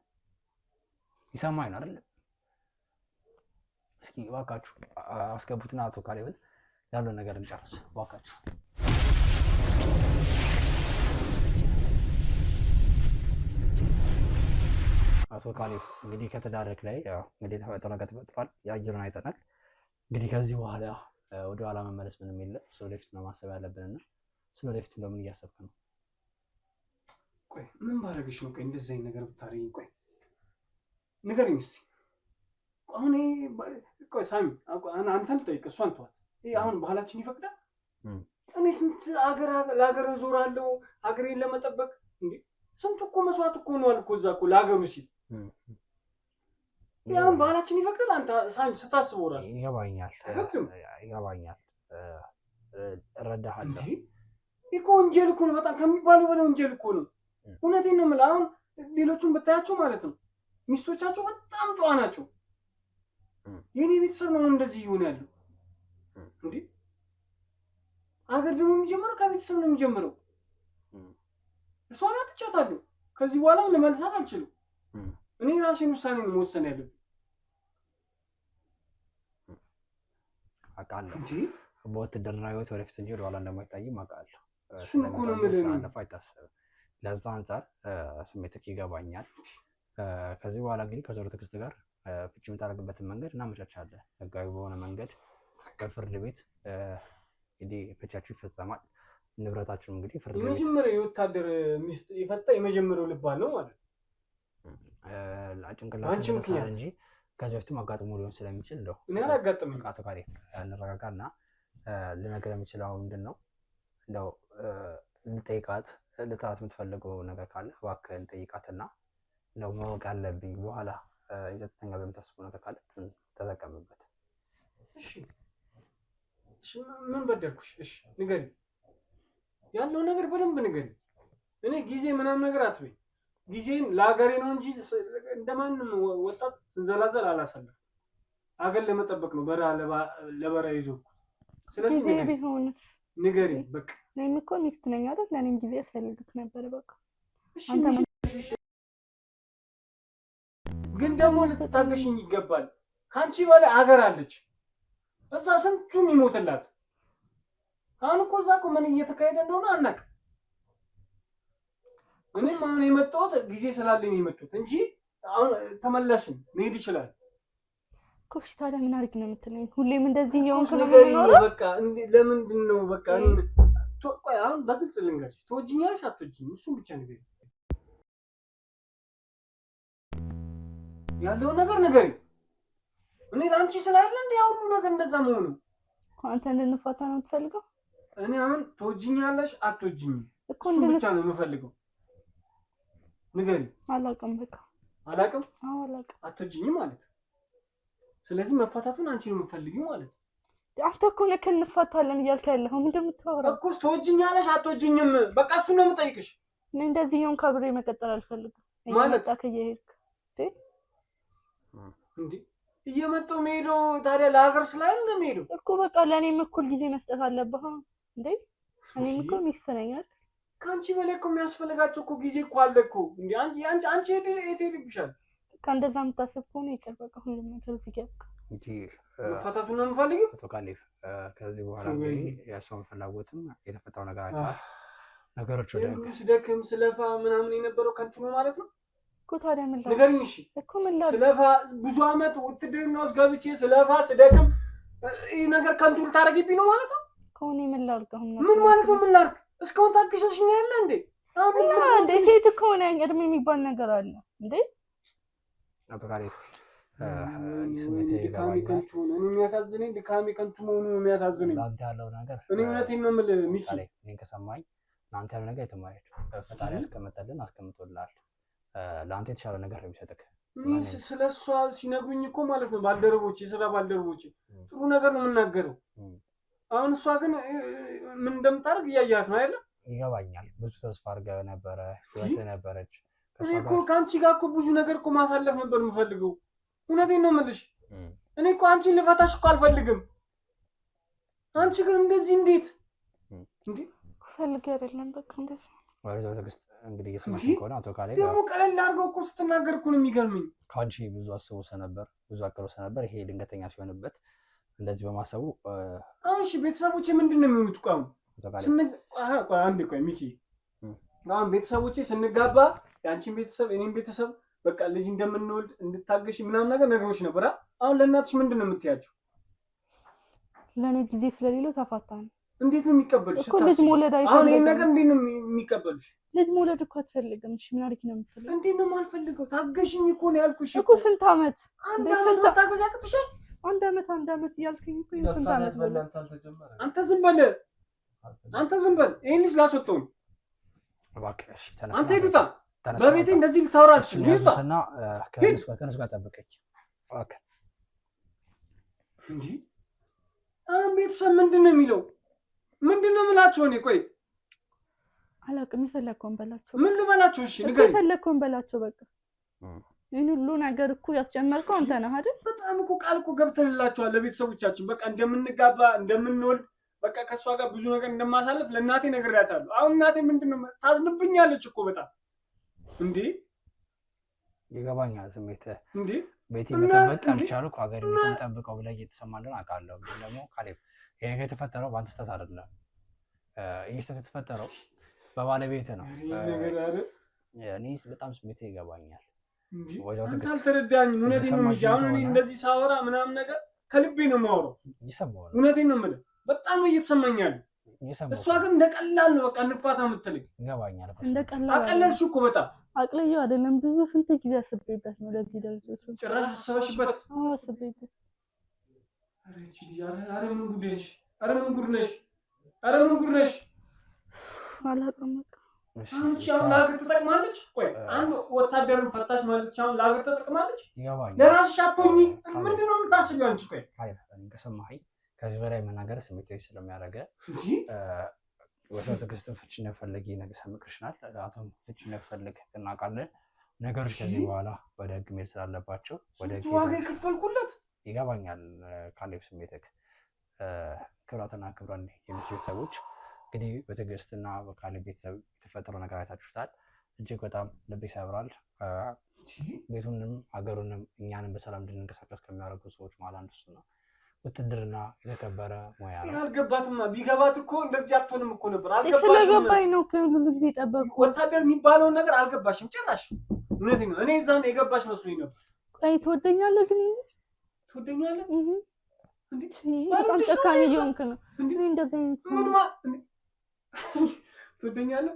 Speaker 1: ይሰማኝ አይደለ? እስኪ እባካችሁ አስገቡትና አቶ ካሌብን ያለው ነገር እንጨርስ እባካችሁ። አቶ ካሌብ እንግዲህ ከትዳርክ ላይ ያው እንግዲህ ተፈጥሮ ነገር ተፈጥሯል። የአየሩን አይተናል። እንግዲህ ከዚህ በኋላ ወደ ኋላ መመለስ ምንም የለም። ስለወደፊት ነው ማሰብ ያለብንና ስለወደፊት ለምን እያሰብክ ነው?
Speaker 4: ቆይ ምን ባደረግሽ ነው? ቆይ እንደዚህ አይነት ነገር ብታረጊ ቆይ ንገረኝ እስኪ። አሁን ቆይ ሳሚ አንተን ልጠይቅ እሷን ተዋት። ይሄ አሁን ባህላችን ይፈቅዳል? እኔ ስንት ለሀገር እዞራለሁ ሀገሬን ለመጠበቅ እንዴ! ስንት እኮ መስዋዕት እኮ ሆኗል እኮ እዛ እኮ ለሀገሩ ሲል። ያው ባህላችን ይፈቅዳል? አንተ ሳሚ ስታስበው ራሱ
Speaker 1: ይገባኛል። እረዳሃለሁ።
Speaker 4: እኮ ወንጀል እኮ ነው፣ በጣም ከሚባለው በላይ ወንጀል እኮ ነው። እውነቴን ነው የምልህ። አሁን ሌሎቹን ብታያቸው ማለት ነው ሚስቶቻቸው በጣም ጨዋ ናቸው። የኔ ቤተሰብ ነው እንደዚህ ይሆን ያለው እንዴ? አገር ደግሞ የሚጀምረው ከቤተሰብ ነው የሚጀምረው። እሷን አትጫታለሁ። ከዚህ በኋላ ለመልሳት አልችልም። እኔ ራሴን ውሳኔ ነው መወሰን ያለብኝ።
Speaker 1: አውቃለሁ በውትድርና ህይወት ወደፊት እንጂ ወደኋላ እንደማይታይም አውቃለሁ።
Speaker 4: እሱን እኮ ነው የምልህ።
Speaker 1: አይታሰብም። ለዛ አንጻር ስሜትክ ይገባኛል። ከዚህ በኋላ እንግዲህ ከወይዘሮ ትዕግስት ጋር ፍቺ የምታደርግበትን መንገድ እናመቻቻለን። ህጋዊ በሆነ መንገድ በፍርድ ቤት እንግዲህ ፍቻችሁ ይፈጸማል። ንብረታችሁም እንግዲህ ፍርድ ቤት
Speaker 4: የመጀመሪያው የወታደር ሚስት የፈታ የመጀመሪያው ልባል ነው ማለት ነው።
Speaker 1: ጭንቅላታችን ተሳለ እንጂ ከዚህ በፊትም አጋጥሞ ሊሆን ስለሚችል እንደው
Speaker 4: እኔ አላጋጠመኝ።
Speaker 1: አቶ ካሌብ እንረጋጋና ልነግርህ የምችለው ምንድን ነው እንደው ልጠይቃት ልትላት የምትፈልገው ነገር ካለ እባክህን ጠይቃትና እንደው ማወቅ ያለብኝ በኋላ ይዘተኛ በመታስበው ነገር ካለ ተጠቀምበት።
Speaker 4: እሺ ምን በደልኩሽ? እሺ ንገሪ፣ ያለው ነገር በደንብ ንገሪ። እኔ ጊዜ ምናምን ነገር አትበይ። ጊዜን ለሀገሬ ነው እንጂ እንደማንም ወጣት ስንዘላዘል አላሳለፍም። ሀገር ለመጠበቅ ነው በራ ለበራ ይዞ። ስለዚህ ንገሪ በቃ።
Speaker 2: እኔም እኮ ሚስት ነኝ አይደል? ለኔም ጊዜ ያስፈልግክ ነበር በቃ።
Speaker 4: ግን ደግሞ ልትታገሽኝ ይገባል። ካንቺ በላይ ሀገር አለች፣ እዛ ስንቱም ይሞትላት። አሁን እኮ እዛ እኮ ምን እየተካሄደ እንደሆነ አናውቅም። እኔም አሁን የመጣሁት ጊዜ ስላለኝ የመጣሁት እንጂ አሁን ተመለስን መሄድ ይችላል።
Speaker 2: ኮሽ ታዲያ ምን አድርግ ነው የምትለኝ? ሁሌም እንደዚህ የሆንክ ነው
Speaker 4: የምኖረው? በቃ ለምንድን ነው በቃ ቆይ አሁን በግልጽ ልንገርሽ፣ ትወጂኛለሽ አትወጂኝም? እሱን ብቻ ንገሪኝ። ያለው ነገር ንገሪኝ። እኔ ላንቺ ስላለ እንደ ያው ሁሉ ነገር እንደዛ መሆኑ
Speaker 2: አንተ እንድንፋታ ነው የምትፈልገው?
Speaker 4: እኔ አሁን ትወጂኛለሽ አትወጂኝም? እሱን ብቻ ነው የምፈልገው። ንገሪኝ።
Speaker 2: አላውቅም በቃ
Speaker 4: አላውቅም።
Speaker 2: አዎ አላውቅም።
Speaker 4: አትወጂኝም ማለት ስለዚህ መፋታቱን አንቺ ነው የምትፈልጊው ማለት ነው።
Speaker 2: አንተ እኮ ነህ እንፋታለን እያልክ ያለኸው ምንድን ነው የምታወራው?
Speaker 4: እኮ ትወጂኛለሽ አትወጂኝም? በቃ እሱ ነው የምጠይቅሽ።
Speaker 2: እኔ እንደዚህ ይሁን ከብሬ መቀጠል አልፈልግም።
Speaker 4: ማለት
Speaker 2: ከየሄድክ
Speaker 4: እንዴ እየመጣሁ የምሄደው ታዲያ ለሀገር ስላለ ነው የምሄደው
Speaker 2: እኮ በቃ ለእኔም እኩል ጊዜ መስጠት አለብህ እንዴ። እኔም እኮ ሚስት ነኝ አይደል?
Speaker 4: ከአንቺ በላይ እኮ የሚያስፈልጋቸው እኮ ጊዜ እኮ አለ እኮ እንዴ። አንቺ የት ሄድብሻል?
Speaker 2: ከእንደዛ የምታስብ ከሆነ ይቅር በቃ ሁሉም ነገር እዚህ ጋር
Speaker 1: እንጂ
Speaker 4: መፋታቱን ነው የምፈልገው።
Speaker 1: አቶ ካሌብ ከዚህ በኋላ እንግዲህ የእሷን ፍላጎትም የተፈጠረው ነገር አይተሃል። ነገሮች ወደ
Speaker 4: ስደክም ስለፋ ምናምን የነበረው ከንቱ ነው ማለት ነው
Speaker 2: እኮ። ታዲያ ምን ላድርግ?
Speaker 4: ንገሪኝ እሺ።
Speaker 2: እኮ ምን ላድርግ?
Speaker 4: ስለፋ ብዙ አመት ውትድርና ውስጥ ገብቼ ስለፋ ስደክም ይህ ነገር ከንቱ ልታደርጊብኝ ነው ማለት ነው?
Speaker 2: ከሆነ ምን ላድርግ? አሁን
Speaker 4: ምን ማለት ነው ምን ላድርግ? እስካሁን ታግሸሽኝ ያለ እንዴ? አሁን
Speaker 2: እንዴ ሴት እኮ ነኝ፣ እድሜ የሚባል ነገር አለ እንዴ?
Speaker 1: አቶ ካሌብ ስሜቴ ይገባኛል።
Speaker 4: እኔ የሚያሳዝነኝ ድካሜ ከንቱ መሆኑ ነው የሚያሳዝነኝ።
Speaker 1: ለአንተ ያለው ነገር
Speaker 4: እኔ እውነቴን ነው የምልህ ሚኪ፣
Speaker 1: እኔን ከሰማኝ ለአንተ ያለው ነገር የተማረች ፈጣሪ ያስቀመጠልን አስቀምጦልሃል። ለአንተ የተሻለ ነገር ነው የሚሰጥህ።
Speaker 4: እኔ ስለ እሷ ሲነግሩኝ እኮ ማለት ነው ባልደረቦቼ፣ የስራ ባልደረቦቼ ጥሩ ነገር ነው የምናገረው። አሁን እሷ ግን ምን እንደምታደርግ እያያት ነው አይደል?
Speaker 1: ይገባኛል። ብዙ ተስፋ አድርገህ ነበረ፣ ህይወት ነበረች።
Speaker 4: እኔ እኮ ከአንቺ ጋር እኮ ብዙ ነገር እኮ ማሳለፍ ነበር የምፈልገው። እውነቴን ነው የምልሽ። እኔ እኮ አንቺን ልፈታሽ እኮ አልፈልግም። አንቺ ግን እንደዚህ እንዴት እንዴ?
Speaker 2: ፈልጌ አይደለም በቃ እንደዚህ
Speaker 1: ወይዘሮ ትዕግስት እንግዲህ የስማሽ ከሆነ አቶ ካሌብ
Speaker 4: ደግሞ ቀለል አድርገው እኮ ስትናገር እኮ ነው የሚገርመኝ።
Speaker 1: ከአንቺ ብዙ አስቦ ነበር፣ ብዙ አቅዶ ነበር። ይሄ ድንገተኛ ሲሆንበት እንደዚህ በማሰቡ
Speaker 4: አሁን እሺ ቤተሰቦቼ ምንድን ነው የሚሆኑት? አንዴ ቆይ ሚኪ፣ አሁን ቤተሰቦቼ ስንጋባ የአንቺን ቤተሰብ እኔም ቤተሰብ በቃ ልጅ እንደምንወልድ እንድታገሽ ምናምን ነገር ነገሮች ነበር። አሁን ለእናትሽ ምንድን ነው የምትያቸው?
Speaker 2: ለእኔ ጊዜ ስለሌለው ተፋታን።
Speaker 4: እንዴት ነው የሚቀበሉሽ?
Speaker 2: እኮ ልጅ መውለድ አይፈልግም።
Speaker 4: አሁን ይሄን ነገር እንዴት ነው የሚቀበሉሽ?
Speaker 2: ልጅ መውለድ እኮ አትፈልግም። እሺ ምን አድርጊ ነው የምትፈልገው?
Speaker 4: እንዴት ነው የማልፈልገው? ታገሽኝ እኮ ነው ያልኩሽ
Speaker 2: እኮ። ስንት ዓመት?
Speaker 4: አንድ ዓመት ታገሽ ያቅትሻል?
Speaker 2: አንድ ዓመት እያልከኝ እኮ ስንት ዓመት ነው?
Speaker 4: አንተ ዝም በል፣ አንተ ዝም በል። ይሄን ልጅ ላስወጣው ነው
Speaker 1: እባክህ። እሺ ተነስ።
Speaker 4: አንተ ሂዱታ በቤቴ እንደዚህ ልታወራ አትችልም።
Speaker 1: ይዟና ከነሱ ጋር ጠብቀኝ እባክህ።
Speaker 4: እንዴ አሁን ቤተሰብ ምንድን ነው የሚለው? ምንድን ነው የምላቸው? እኔ ቆይ
Speaker 2: አላውቅም። የፈለግከውን በላቸው።
Speaker 4: ምን ልበላቸው? እሺ ንገሪኝ።
Speaker 2: የፈለግከውን በላቸው በቃ። ይሄን ሁሉ ነገር እኮ ያስጨመርከው አንተ ነህ አይደል?
Speaker 4: በጣም እኮ ቃል እኮ ገብተንላቸዋል ለቤተሰቦቻችን። በቃ እንደምንጋባ እንደምንወልድ በቃ ከእሷ ጋር ብዙ ነገር እንደማሳለፍ ለእናቴ ነግሬያታለሁ። አሁን እናቴ ምንድን ነው ታዝንብኛለች እኮ በጣም እንዴ።
Speaker 1: ይገባኛል ስሜት
Speaker 4: እንዴ።
Speaker 1: ቤቴ መጠበቅ አልቻልኩ ሀገር ቤትን ጠብቀው ብለህ እየተሰማልን አውቃለሁ። ግን ደግሞ ካሌብ ይሄ ነገር የተፈጠረው በአንተ ስህተት አይደለም። ይህ ስህተት የተፈጠረው በባለቤት ነው። እኔ በጣም ስሜቴ ይገባኛል።
Speaker 4: አንተ አልተረዳኝም። እውነቴን ነው የምልህ። አሁን እኔ እንደዚህ ሳወራ ምናምን ነገር ከልቤ ነው የማወራው።
Speaker 1: ይሰማዋል።
Speaker 4: እውነቴን ነው የምልህ። በጣም ነው እየተሰማኝ ያለው። እሷ ግን እንደ ቀላል ነው በቃ እንፋታ የምትለኝ።
Speaker 1: ይገባኛል።
Speaker 2: እንደ ቀላል
Speaker 4: አቀለልሽው እኮ በጣም
Speaker 2: አቅልዬው አይደለም። ብዙ ስንት ጊዜ አስቤበት ነው ለዚህ ደረጃ።
Speaker 4: ጭራሽ አሰበሽበት?
Speaker 2: አዎ አስቤበት።
Speaker 4: ኧረ ምን ጉድ ነሽ! ኧረ ምን ጉድ ነሽ! ኧረ ምን ጉድ ነሽ!
Speaker 2: አላውቅም በቃ
Speaker 4: አንቺ አሁን ለሀገር ትጠቅማለች? ቆይ አንድ ወታደርን ፈታሽ ማለት አሁን ለሀገር ትጠቅማለች?
Speaker 5: ይገባኛል።
Speaker 4: ለራስሽ አትሆኚ። ምንድን ነው የምታስቢው አንቺ? ቆይ
Speaker 5: ከሰማኸኝ ከዚህ በላይ መናገር ስሜታዊ ስለሚያደርገ ወደ ትዕግስትን ፍቺ እንደፈለጊ ነገር ሰምክርሽናል። አቶም ፍቺ እንደፈለግ እናውቃለን። ነገሮች ከዚህ በኋላ ወደ ህግ መሄድ ስላለባቸው ወደ ህግ
Speaker 4: ዋጋ የከፈልኩለት
Speaker 5: ይገባኛል። ካሌብ ስሜትክ ክብራትና ክብራን የሚች ቤተሰቦች እንግዲህ በትዕግስትና በካሌብ ቤተሰብ የተፈጠረው ነገር አይታችሁታል። እጅግ በጣም ልብ ይሰብራል። ቤቱንም ሀገሩንም እኛንም በሰላም እንድንንቀሳቀስ ከሚያደርጉ ሰዎች መሀል አንዱ እሱ ነው። ውትድርና የተከበረ ሙያ ነው።
Speaker 4: አልገባትማ። ቢገባት እኮ እንደዚህ አትሆንም እኮ ነበር። አልገባሽም።
Speaker 2: ስለገባኝ ነው ሁሉ ጊዜ ጠበቅኩ።
Speaker 4: ወታደር የሚባለውን ነገር አልገባሽም ጭራሽ። እውነቴን ነው። እኔ እዛን የገባሽ መስሎኝ ነበር።
Speaker 2: ቆይ ትወደኛለህ ግን?
Speaker 4: ትወደኛለህ?
Speaker 2: እንዴ በጣም ጨካኝ እየሆንክ ነው። እንዴ እንደዚህ
Speaker 4: ምንማ ትወደኛለህ?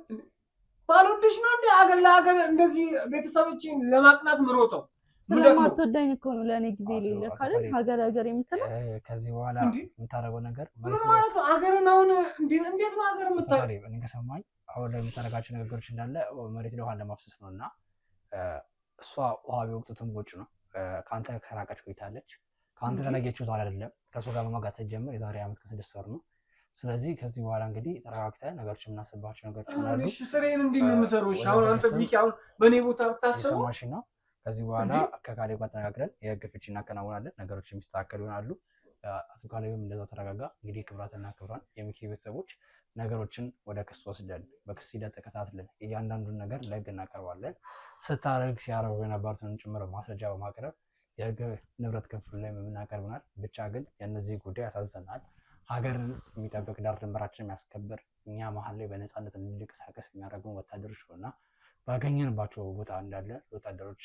Speaker 4: ባልወድሽ ነው እንዴ አገር ለአገር እንደዚህ ቤተሰቦችን ለማቅናት ምሮጠው?
Speaker 2: ስለማትወደኝ እኮ ነው ለእኔ ጊዜ የሌለ ካልን ሀገር የምትለው
Speaker 5: ከዚህ በኋላ የምታደርገው ነገር
Speaker 4: ምን ማለት ነው? ሀገርን አሁን እንዴት ነው ሀገር የምታደርገው?
Speaker 5: እኔ ከሰማኝ አሁን ላይ የምታደርጋቸው ንግግሮች እንዳለ መሬት ላይ ውሃ ለማፍሰስ ነው እና እሷ ውሃ ቢወቅጡትም ቦጭ ነው። ከአንተ ከራቀች ቆይታለች። ከአንተ ተለየችው ታዲያ አይደለም ከእሱ ጋር መማጋት ስትጀምር የዛሬ ዓመት ከ6 ወር ነው። ስለዚህ ከዚህ በኋላ እንግዲህ ተረጋግተህ ነገሮች የምናስባቸው ነገሮች ይኖራሉ።
Speaker 4: እሺ ስሬን እንዴት ነው የምሰራው? እሺ አሁን አንተ ቢቂ አሁን በእኔ ቦታ ብታስበው
Speaker 5: ሰማሽ ነው። ከዚህ በኋላ ከካሌብ ጋር ተነጋግረን የህግ ፍቺ እናከናውናለን። ነገሮች የሚስተካከሉ ይሆናሉ። አቶ ካሌብም እንደዛው ተረጋጋ። እንግዲህ ክብራትና ክብራን የሚኪ ቤተሰቦች ነገሮችን ወደ ክስ ወስደን በክስ ሂደት ተከታትለን እያንዳንዱን ነገር ለህግ እናቀርባለን። ስታደርግ ሲያደርጉ የነበሩትን ጭምር ማስረጃ በማቅረብ የህግ ንብረት ክፍል ላይ የምናቀርብናል። ብቻ ግን የእነዚህ ጉዳይ ያሳዝናል። ሀገርን የሚጠብቅ ዳር ድንበራችን የሚያስከብር እኛ መሀል ላይ በነፃነት እንድንቀሳቀስ የሚያደርጉን ወታደሮች ነው እና ባገኘንባቸው ቦታ እንዳለ ወታደሮች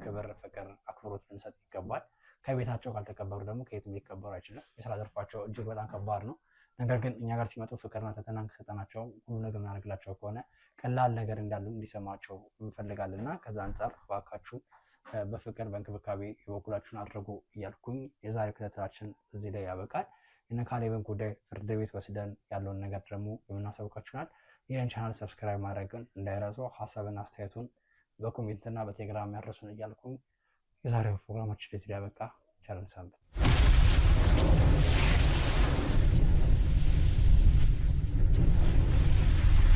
Speaker 5: ክብር፣ ፍቅር፣ አክብሮት ልንሰጥ ይገባል። ከቤታቸው ካልተከበሩ ደግሞ ከየትም ሊከበሩ አይችልም። የስራ ዘርፋቸው እጅግ በጣም ከባድ ነው። ነገር ግን እኛ ጋር ሲመጡ ፍቅርና ትህትናን ከሰጠናቸው ሁሉ ነገር የምናደርግላቸው ከሆነ ቀላል ነገር እንዳሉ እንዲሰማቸው እንፈልጋለን እና ከዛ አንጻር እባካችሁ በፍቅር በእንክብካቤ የበኩላችሁን አድርጉ እያልኩኝ የዛሬ ክትትላችን እዚህ ላይ ያበቃል። የነ ካሌብን ጉዳይ ፍርድ ቤት ወስደን ያለውን ነገር ደግሞ የምናሳውቃችሁናል። ይህን ቻናል ሰብስክራይብ ማድረግን እንዳይረሱ፣ ሀሳብና አስተያየቱን በኮሜንትና በቴሌግራም ያደርሱን እያልኩኝ የዛሬው ፕሮግራማችን እዚህ ላይ ያበቃ። ቸር ሰንብቱ።